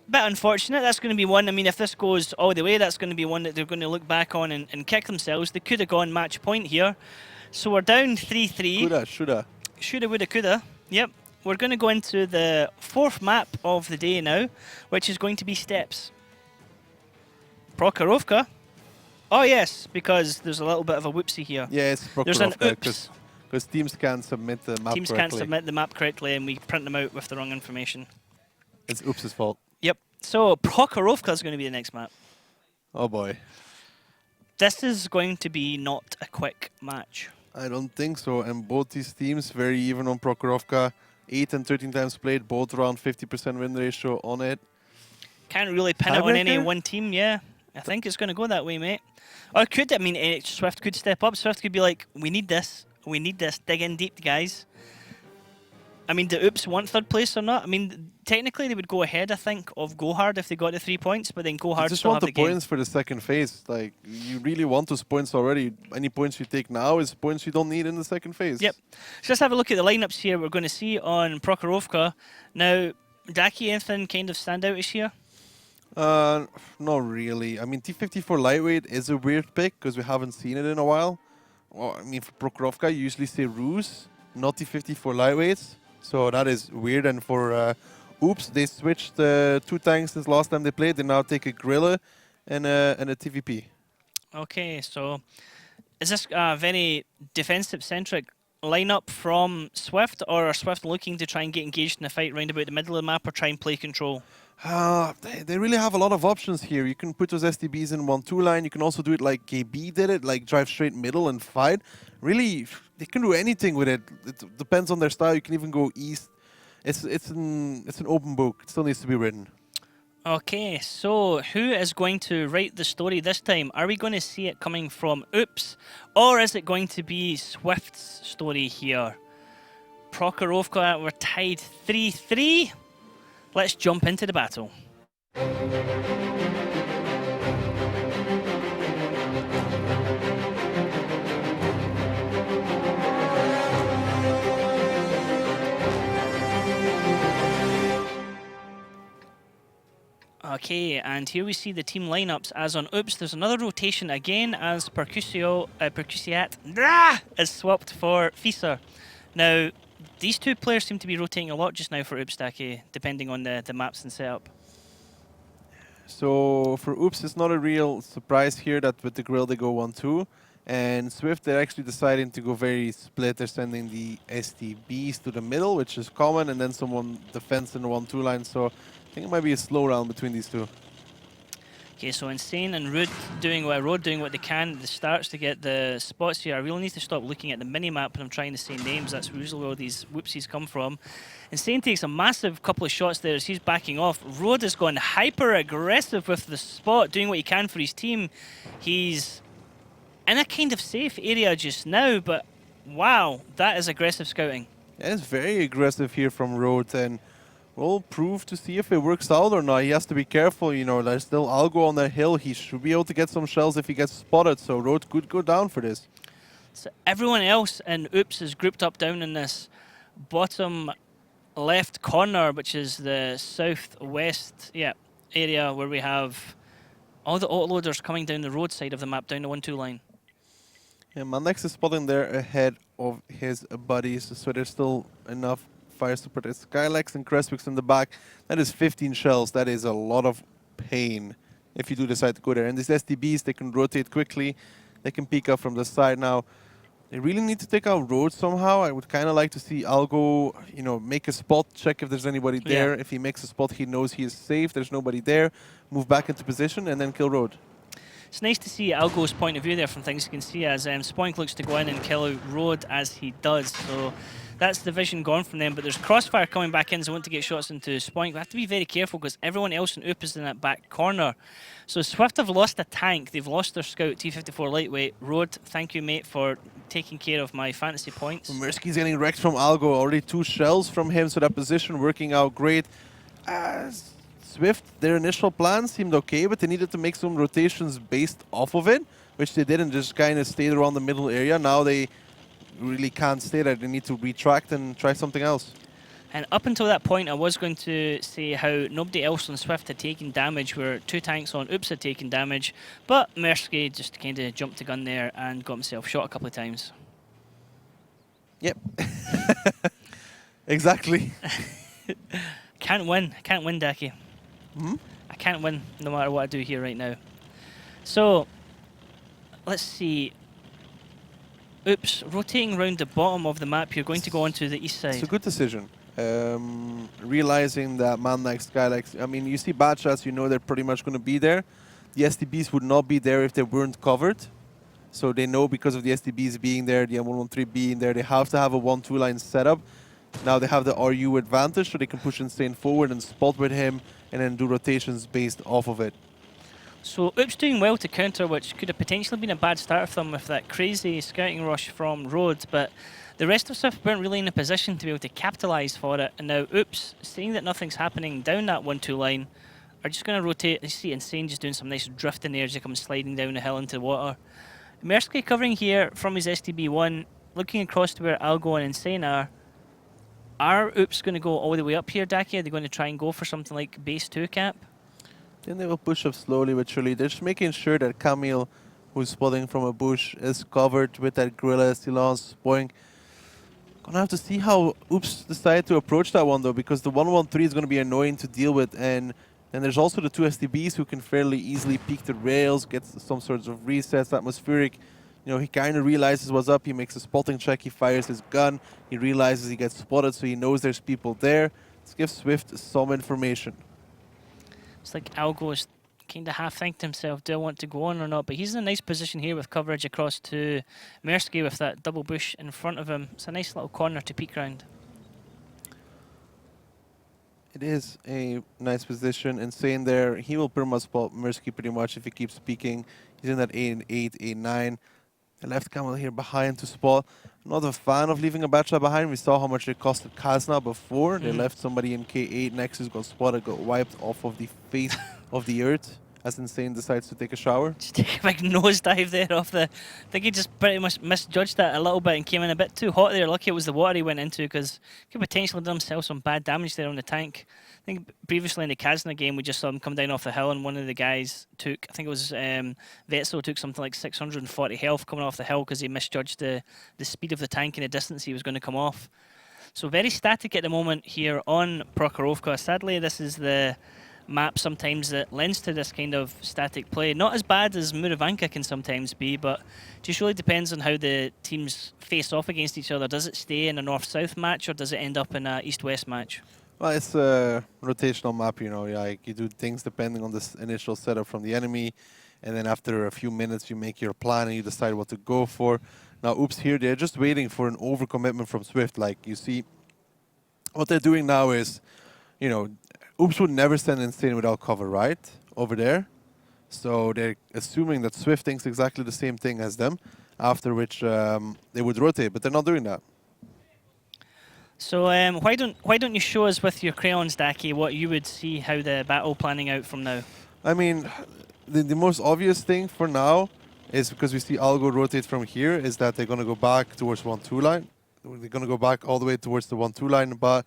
Bit unfortunate. That's going to be one. I mean, if this goes all the way, that's going to be one that they're going to look back on and kick themselves. They could have gone match point here. So we're down 3-3. Shoulda. Shoulda, woulda, coulda. Yep. We're going to go into the 4th map of the day now, which is going to be Steps. Prokhorovka. Oh, yes, because there's a little bit of a whoopsie here. Yeah, it's Prokhorovka. There's an oops. Because teams can't submit the map correctly. Teams can't submit the map correctly, and we print them out with the wrong information. It's Oops' fault. Yep. So Prokhorovka is going to be the next map. Oh, boy. This is going to be not a quick match. I don't think so. And both these teams very even on Prokhorovka. 8 and 13 times played, both around 50% win ratio on it. Can't really pin it on any one team, I think it's going to go that way, mate. Or it could, I mean, Swift could step up. Swift could be like, we need this. We need this. Dig in deep, guys. I mean, do Oops want 3rd place or not? I mean, technically they would go ahead, I think, of Go Hard if they got the 3 points, but then Go Hard just still want have the the points for the second phase. Like, you really want those points already. Any points you take now is points you don't need in the second phase. Yep. So let's have a look at the lineups here we're going to see on Prokhorovka. Now, Daki, anything kind of stand out here? Not really. I mean, T54 lightweight is a weird pick because we haven't seen it in a while. Well, I mean, for Prokhorovka, you usually say Ruse, not T54 lightweights. So that is weird. And for Oops, they switched 2 tanks since last time they played. They now take a Gorilla and a TVP. Okay, so Is this a very defensive-centric lineup from Swift, or are Swift looking to try and get engaged in a fight round about the middle of the map or try and play control? They really have a lot of options here. You can put those STBs in 1-2 line. You can also do it like KB did it, like drive straight middle and fight. Really, they can do anything with it. It depends on their style. You can even go east. It's an open book. It still needs to be written. Okay, so who is going to write the story this time? Are we going to see it coming from Oops, or is it going to be Swift's story here? Prokhorovka, we're tied 3-3. Let's jump into the battle. Okay, and here we see the team lineups. As on Oops, there's another rotation again as Percusiat is swapped for Fisa. Now, these two players seem to be rotating a lot just now for Oops, Daki, depending on the maps and setup. So for Oops, it's not a real surprise here that with the grill they go 1-2. And Swift, they're actually deciding to go very split. They're sending the STBs to the middle, which is common, and then someone defends in the 1-2 line. So I think it might be a slow round between these two. Okay, so Insane and Road doing what they can at the starts to get the spots here. I really need to stop looking at the mini-map when I'm trying to say names. That's usually where these whoopsies come from. Insane takes a massive couple of shots there as he's backing off. Road has gone hyper-aggressive with the spot, doing what he can for his team. He's in a kind of safe area just now, but wow, that is aggressive scouting. Yeah, it's very aggressive here from Road, and we'll prove to see if it works out or not. He has to be careful, you know, there's still Algo on the hill. He should be able to get some shells if he gets spotted, so Road could go down for this. So everyone else in Oops is grouped up down in this bottom left corner, which is the southwest area where we have all the autoloaders coming down the road side of the map, down the 1-2 line. Yeah, Mandex is spotting there ahead of his buddies, so there's still enough fire support. There's Skylex and Crestwix in the back. That is 15 shells. That is a lot of pain if you do decide to go there. And these STBs, they can rotate quickly. They can peek up from the side now. They really need to take out Road somehow. I would kind of like to see Algo, you know, make a spot, check if there's anybody there. If he makes a spot, he knows he is safe. There's nobody there. Move back into position and then kill Road. It's nice to see Algo's point of view there from things you can see as Spoink looks to go in and kill out Road as he does. So that's the vision gone from them. But there's Crossfire coming back in, so want to get shots into Spoink. We have to be very careful because everyone else in Oop is in that back corner. So Swift have lost a tank. They've lost their scout, T54 lightweight. Road, thank you, mate, for taking care of my fantasy points. Mirsky's getting wrecked from Algo. Already 2 shells from him, so that position working out great. Swift, their initial plan seemed okay, but they needed to make some rotations based off of it, which they did and just kind of stayed around the middle area. Now they really can't stay there. They need to retract and try something else. And up until that point, I was going to say how nobody else on Swift had taken damage, where 2 tanks on Oops had taken damage, but Mersky just kind of jumped the gun there and got himself shot a couple of times. Yep. Exactly. Can't win, Daki. Hmm? I can't win no matter what I do here right now. So, let's see. Oops, rotating around the bottom of the map, you're going to go onto the east side. It's a good decision. Realizing that Mandex, Skylex, I mean, you see bad shots, you know they're pretty much going to be there. The STBs would not be there if they weren't covered. So they know because of the STBs being there, the M113 being there, they have to have a 1-2 line setup. Now they have the RU advantage, so they can push Insane forward and spot with him and then do rotations based off of it. So Oops doing well to counter, which could have potentially been a bad start for them with that crazy scouting rush from Rhodes, but the rest of Swift weren't really in a position to be able to capitalise for it. And now Oops, seeing that nothing's happening down that 1-2 line, are just going to rotate. You see Insane just doing some nice drifting there as he comes sliding down the hill into the water. Mersky covering here from his STB1, looking across to where Algo and Insane are. Are Oops going to go all the way up here, Daki? Are they going to try and go for something like base 2 cap? Then they will push up slowly but surely. They're just making sure that Camille, who's spotting from a bush, is covered with that Gorilla, Silence, Spoink. Gonna have to see how Oops decide to approach that one though, because the 1-1-3 is gonna be annoying to deal with, and then there's also the 2 STBs who can fairly easily peek the rails, get some sorts of resets, atmospheric. You know, he kind of realizes what's up. He makes a spotting check. He fires his gun. He realizes he gets spotted, so he knows there's people there. Let's give Swift some information. It's like Algo's kind of half thinking to himself, do I want to go on or not? But he's in a nice position here with coverage across to Mersky with that double bush in front of him. It's a nice little corner to peek round. It is a nice position. Insane there. He will pretty much spot Mersky pretty much if he keeps peeking. He's in that 8-8, 8-9. The left camel here behind to spot. Not a fan of leaving a bachelor behind. We saw how much it costed Kazna before. They left somebody in K8. Nexus got spotted, got wiped off of the face of the earth as Insane decides to take a shower. Just take a big nosedive there off the... I think he just pretty much misjudged that a little bit and came in a bit too hot there. Lucky it was the water he went into because he could potentially have done himself some bad damage there on the tank. I think previously in the Kazna game we just saw him come down off the hill and one of the guys took, I think it was Vetso, took something like 640 health coming off the hill because he misjudged the speed of the tank and the distance he was going to come off. So very static at the moment here on Prokhorovka. Sadly this is the map sometimes that lends to this kind of static play. Not as bad as Muravanka can sometimes be, but just really depends on how the teams face off against each other. Does it stay in a north-south match or does it end up in a east-west match? Well, it's a rotational map, you know. Like you do things depending on this initial setup from the enemy, and then after a few minutes you make your plan and you decide what to go for. Now, Oops here, they're just waiting for an overcommitment from Swift. Like you see, what they're doing now is, you know, Oops would never send Insane without cover, right? Over there. So they're assuming that Swift thinks exactly the same thing as them, after which they would rotate, but they're not doing that. So why don't you show us with your crayons, Daki, what you would see how the battle planning out from now? I mean, the most obvious thing for now is because we see Algo rotate from here is that they're going to go back towards 1-2 line. They're going to go back all the way towards the 1-2 line, but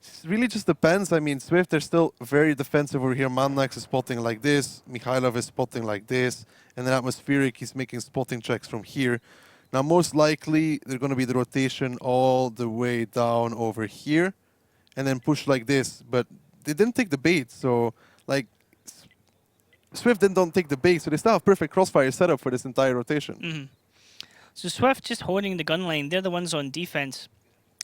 it really just depends. I mean, Swift, they're still very defensive over here. Mannax is spotting like this. Mikhailov is spotting like this. And then Atmospheric, he's making spotting checks from here. Now, most likely, they're going to be the rotation all the way down over here. And then push like this. But they didn't take the bait. So, like, Swift don't take the bait. So they still have perfect crossfire setup for this entire rotation. So Swift just holding the gun line. They're the ones on defense.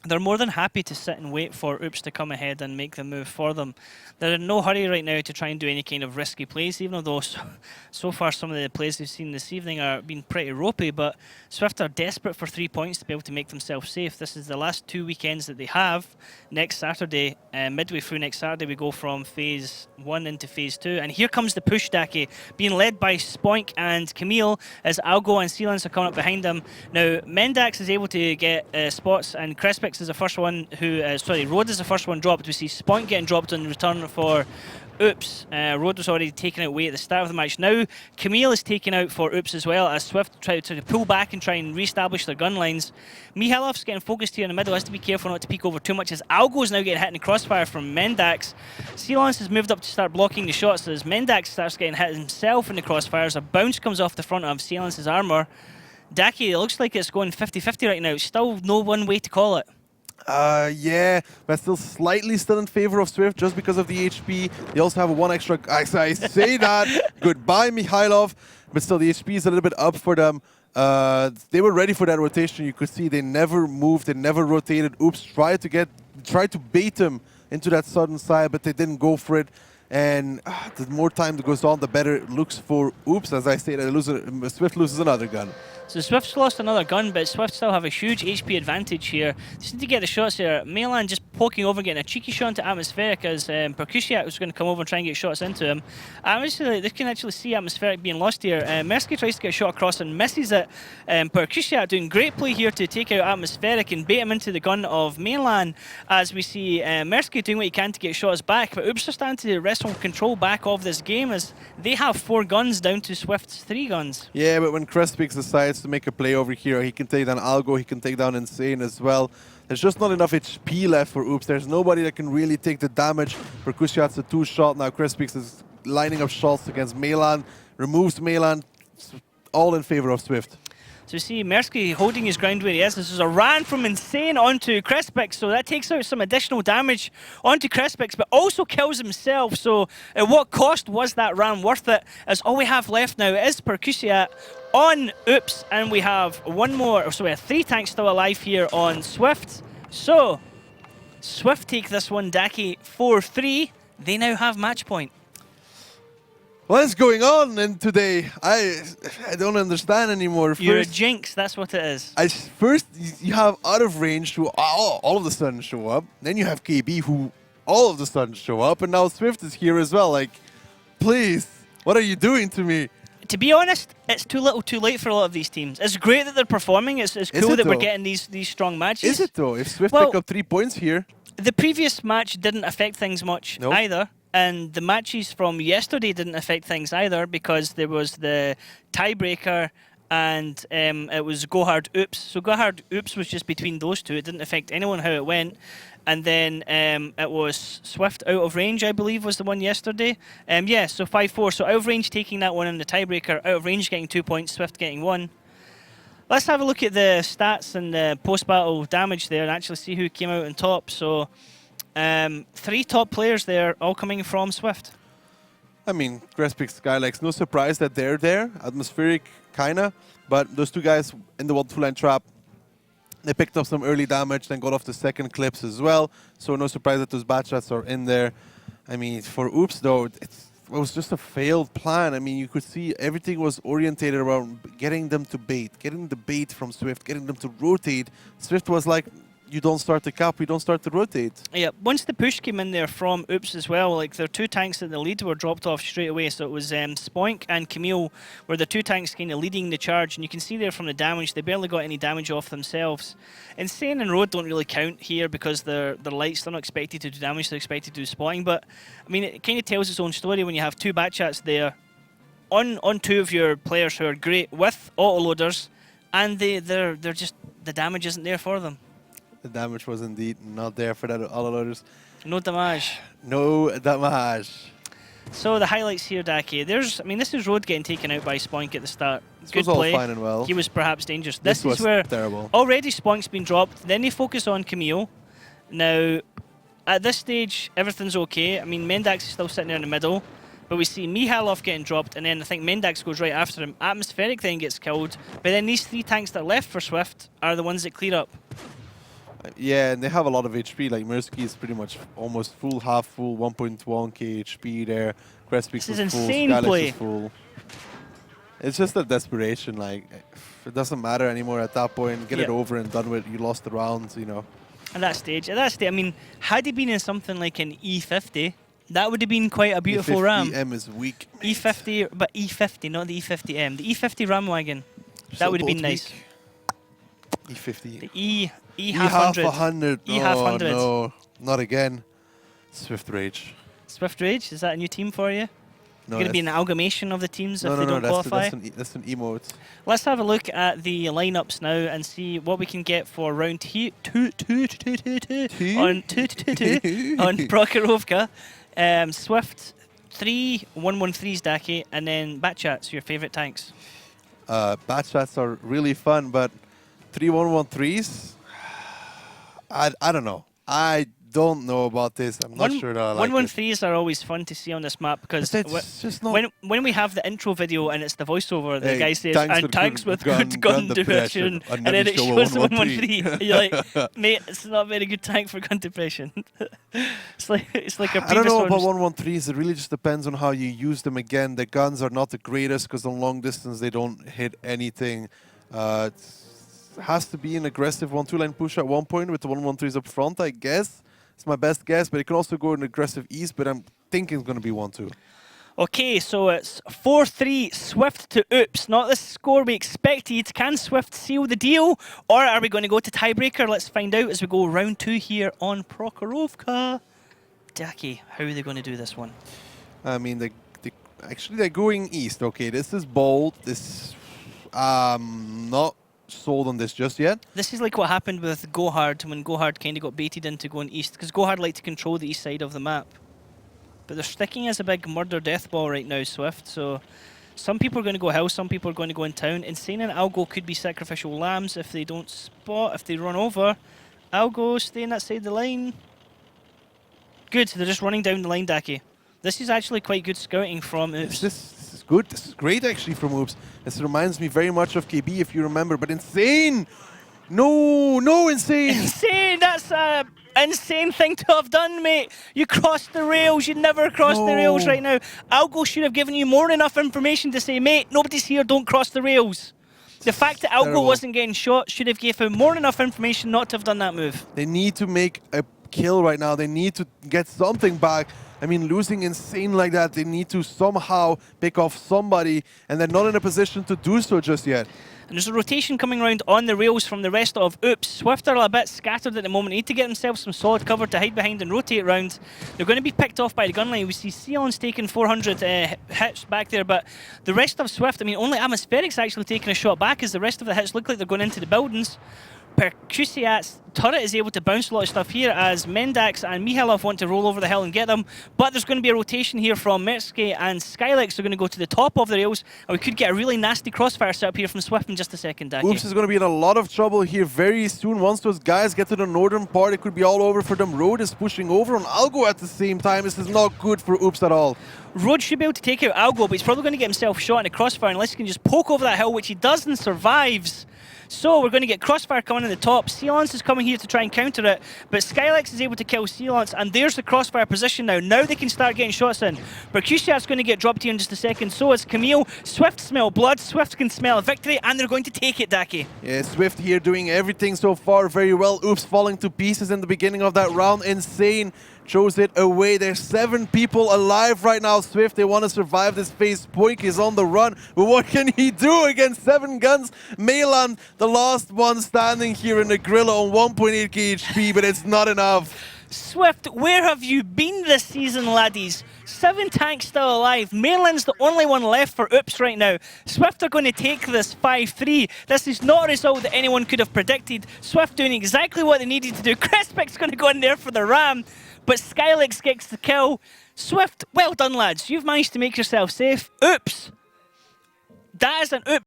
They're more than happy to sit and wait for Oops to come ahead and make the move for them. They're in no hurry right now to try and do any kind of risky plays, even though so far some of the plays we've seen this evening are being pretty ropey, but Swift are desperate for 3 points to be able to make themselves safe. This is the last 2 weekends that they have. Next Saturday, midway through next Saturday, we go from Phase 1 into Phase 2, and here comes the push, Daki, being led by Spoink and Camille as Algo and Sealance are coming up behind them. Now, Mendax is able to get spots, and Crespix is the first one who, Rode is the first one dropped. We see Spoink getting dropped in return for Oops. Rode was already taken out weight at the start of the match. Now, Camille is taken out for Oops as well, as Swift try to pull back and try and re-establish their gun lines. Mihailov's getting focused here in the middle, has to be careful not to peek over too much, as Algo is now getting hit in the crossfire from Mendax. Sealance has moved up to start blocking the shots, as Mendax starts getting hit himself in the crossfires. A bounce comes off the front of Sealance's armour. Daki, it looks like it's going 50-50 right now. Still no one way to call it. Yeah, but still in favor of Swift just because of the HP. They also have one extra. I say that. Goodbye, Mikhailov. But still, the HP is a little bit up for them. They were ready for that rotation. You could see they never moved. They never rotated. Oops tried to bait him into that sudden side, but they didn't go for it. And the more time that goes on, the better it looks for Oops. As I say, Swift loses another gun. So Swift's lost another gun, but Swift still have a huge HP advantage here. Just need to get the shots there. Melan just poking over and getting a cheeky shot into Atmospheric as Percusiak was going to come over and try and get shots into him. Obviously, they can actually see Atmospheric being lost here. Mersky tries to get a shot across and misses it. Percusiak doing great play here to take out Atmospheric and bait him into the gun of Melan, as we see Mersky doing what he can to get shots back, but Oops are starting to wrestle control back of this game as they have 4 guns down to Swift's 3 guns. Yeah, but when Crespix decides to make a play over here, he can take down Algo, he can take down Insane as well. There's just not enough HP left for Oops. There's nobody that can really take the damage. Percusiak's a 2-shot. Now Crespix is lining up shots against Melan, removes Melan, all in favor of Swift. So you see Mersky holding his ground where he is. This is a ran from Insane onto Crespix, so that takes out some additional damage onto Crespix, but also kills himself. So at what cost was that ran worth it? As all we have left now is Percusiak on Oops, and we have one more. So we have 3 tanks still alive here on Swift. So Swift take this one, Daki, 4-3. They now have match point. What is going on in today? I don't understand anymore. You're a jinx, that's what it is. First, you have out of range who all of a sudden show up. Then you have KB who all of a sudden show up. And now Swift is here as well. Like, please, what are you doing to me? To be honest, it's too little too late for a lot of these teams. It's great that they're performing. It's cool that we're getting these strong matches. Is it though? If Swift pick up 3 points here. The previous match didn't affect things much either. And the matches from yesterday didn't affect things either because there was the tiebreaker and it was Go Hard Oops. So Go Hard Oops was just between those two. It didn't affect anyone how it went. And then it was Swift out of range, I believe, was the one yesterday. Yeah, so 5-4. So out of range taking that one in the tiebreaker. Out of range getting 2 points, Swift getting 1. Let's have a look at the stats and the post-battle damage there and actually see who came out on top. So 3 top players there, all coming from Swift. I mean, Grespik, Skylex, no surprise that they're there. Atmospheric, kinda. But those 2 guys in the 1-2 line trap, they picked up some early damage, then got off the second clips as well. So no surprise that those bad shots are in there. I mean, for Oops, though, it was just a failed plan. I mean, you could see everything was orientated around getting them to bait, getting the bait from Swift, getting them to rotate. Swift was like, you don't start the cap, we don't start the rotate. Yeah, once the push came in there from Oops as well, like their 2 tanks in the lead were dropped off straight away. So it was Spoink and Camille were the 2 tanks kind of leading the charge. And you can see there from the damage, they barely got any damage off themselves. Insane and Road don't really count here because they're lights, they're not expected to do damage, they're expected to do spotting. But, I mean, it kind of tells its own story when you have 2 Batchats there on 2 of your players who are great with autoloaders, and they're just, the damage isn't there for them. The damage was indeed not there for that autoloaders. No damage. No damage. So the highlights here, Daki. This is Road getting taken out by Spoink at the start. This Good was play. all fine and well. He was perhaps dangerous. This is where terrible. Already Spoink's been dropped. Then they focus on Camille. Now, at this stage, everything's okay. I mean, Mendax is still sitting there in the middle. But we see Mihalov getting dropped, and then I think Mendax goes right after him. Atmospheric then gets killed. But then these 3 tanks that are left for Swift are the ones that clear up. Yeah, and they have a lot of HP. Like Mirsky is pretty much almost full, half full, 1.1k HP there. Grespik is full, insane Skylex play. is full. It's just a desperation. Like, it doesn't matter anymore at that point. Get it over and done with. You lost the rounds, you know. At that stage, I mean, had he been in something like an E50, that would have been quite a beautiful ram. E50M is weak. Mate. E50, but E50, not the E50M. The E50 ram wagon. That would have been nice. E50. The E-half-100. E-half-100. E-half-100. No, not again. Swift Rage. Swift Rage, is that a new team for you? No, going to be an amalgamation of the teams if they don't qualify? That's an emote. Let's have a look at the lineups now and see what we can get for round 2 on Prokhorovka. Swift, 3 1-1-3s, Daki, and then Batchats, your favourite tanks. Batchats are really fun, but 3 1-1-3s, I don't know. I don't know about this. I'm not sure that I like 1-1-3s are always fun to see on this map because just not when we have the intro video and it's the voiceover, the guy says, tanks with good gun depression, and then it shows 1-1-3. You're like, mate, it's not a very good tank for gun depression. it's like a I don't know about 1-1-3s. It really just depends on how you use them. Again, the guns are not the greatest because on long distance they don't hit anything. It has to be an aggressive 1-2 line push at one point with the 1-1-3s up front, I guess. It's my best guess, but it can also go in aggressive east, but I'm thinking it's going to be 1-2. Okay, so it's 4-3 Swift to Oops. Not the score we expected. Can Swift seal the deal? Or are we going to go to tiebreaker? Let's find out as we go round 2 here on Prokhorovka. Daki, how are they going to do this one? I mean, actually they're going east. Okay, this is bold. This not sold on this just yet. This is like what happened with Gohard when Gohard kind of got baited into going east, because Gohard like to control the east side of the map. But they're sticking as a big murder death ball right now, Swift, so some people are going to go house, some people are going to go in town. Insane and Algo could be sacrificial lambs if they don't spot, if they run over. Algo staying that side of the line. Good, they're just running down the line, Daki. This is actually quite good scouting from Oops. This is good. This is great, actually, from Oops. This reminds me very much of KB, if you remember. But Insane! No, Insane! Insane! That's a insane thing to have done, mate. You crossed the rails. You never crossed the rails right now. Algo should have given you more than enough information to say, mate, nobody's here, don't cross the rails. The fact that Algo wasn't getting shot should have given him more than enough information not to have done that move. They need to make a kill right now. They need to get something back. I mean, losing Insane like that, they need to somehow pick off somebody, and they're not in a position to do so just yet. And there's a rotation coming around on the rails from the rest of Oops. Swift are a bit scattered at the moment. They need to get themselves some solid cover to hide behind and rotate around. They're going to be picked off by the gun line. We see Sion's taking 400 hits back there, but the rest of Swift, I mean, only Atmospherics actually taking a shot back, as the rest of the hits look like they're going into the buildings. Percusiat's turret is able to bounce a lot of stuff here, as Mendax and Mihailov want to roll over the hill and get them. But there's going to be a rotation here from Merske, and Skylex are going to go to the top of the rails, and we could get a really nasty crossfire set up here from Swift in just a second, Daki. Oops is going to be in a lot of trouble here very soon. Once those guys get to the northern part, it could be all over for them. Road is pushing over on Algo at the same time. This is not good for Oops at all. Road should be able to take out Algo, but he's probably going to get himself shot in a crossfire unless he can just poke over that hill, which he does and survives. So we're going to get crossfire coming in the top. Sealance is coming here to try and counter it, but Skylex is able to kill Sealance, and there's the crossfire position now. Now they can start getting shots in. Percusiat's going to get dropped here in just a second. So is Camille. Swift smell blood. Swift can smell victory, and they're going to take it, Daki. Yeah, Swift here doing everything so far very well. Oops falling to pieces in the beginning of that round. Insane throws it away. There's 7 people alive right now. Swift, they want to survive this phase. Poik is on the run, but what can he do against 7 guns? Melan, the last one standing here in the Gorilla on 1.8 HP, but it's not enough. Swift, where have you been this season, laddies? 7 tanks still alive. Melan's the only one left for Oops right now. Swift are going to take this 5-3. This is not a result that anyone could have predicted. Swift doing exactly what they needed to do. Crespic's going to go in there for the ram, but Skylex gets the kill. Swift, well done, lads. You've managed to make yourself safe. Oops. That is an Oops.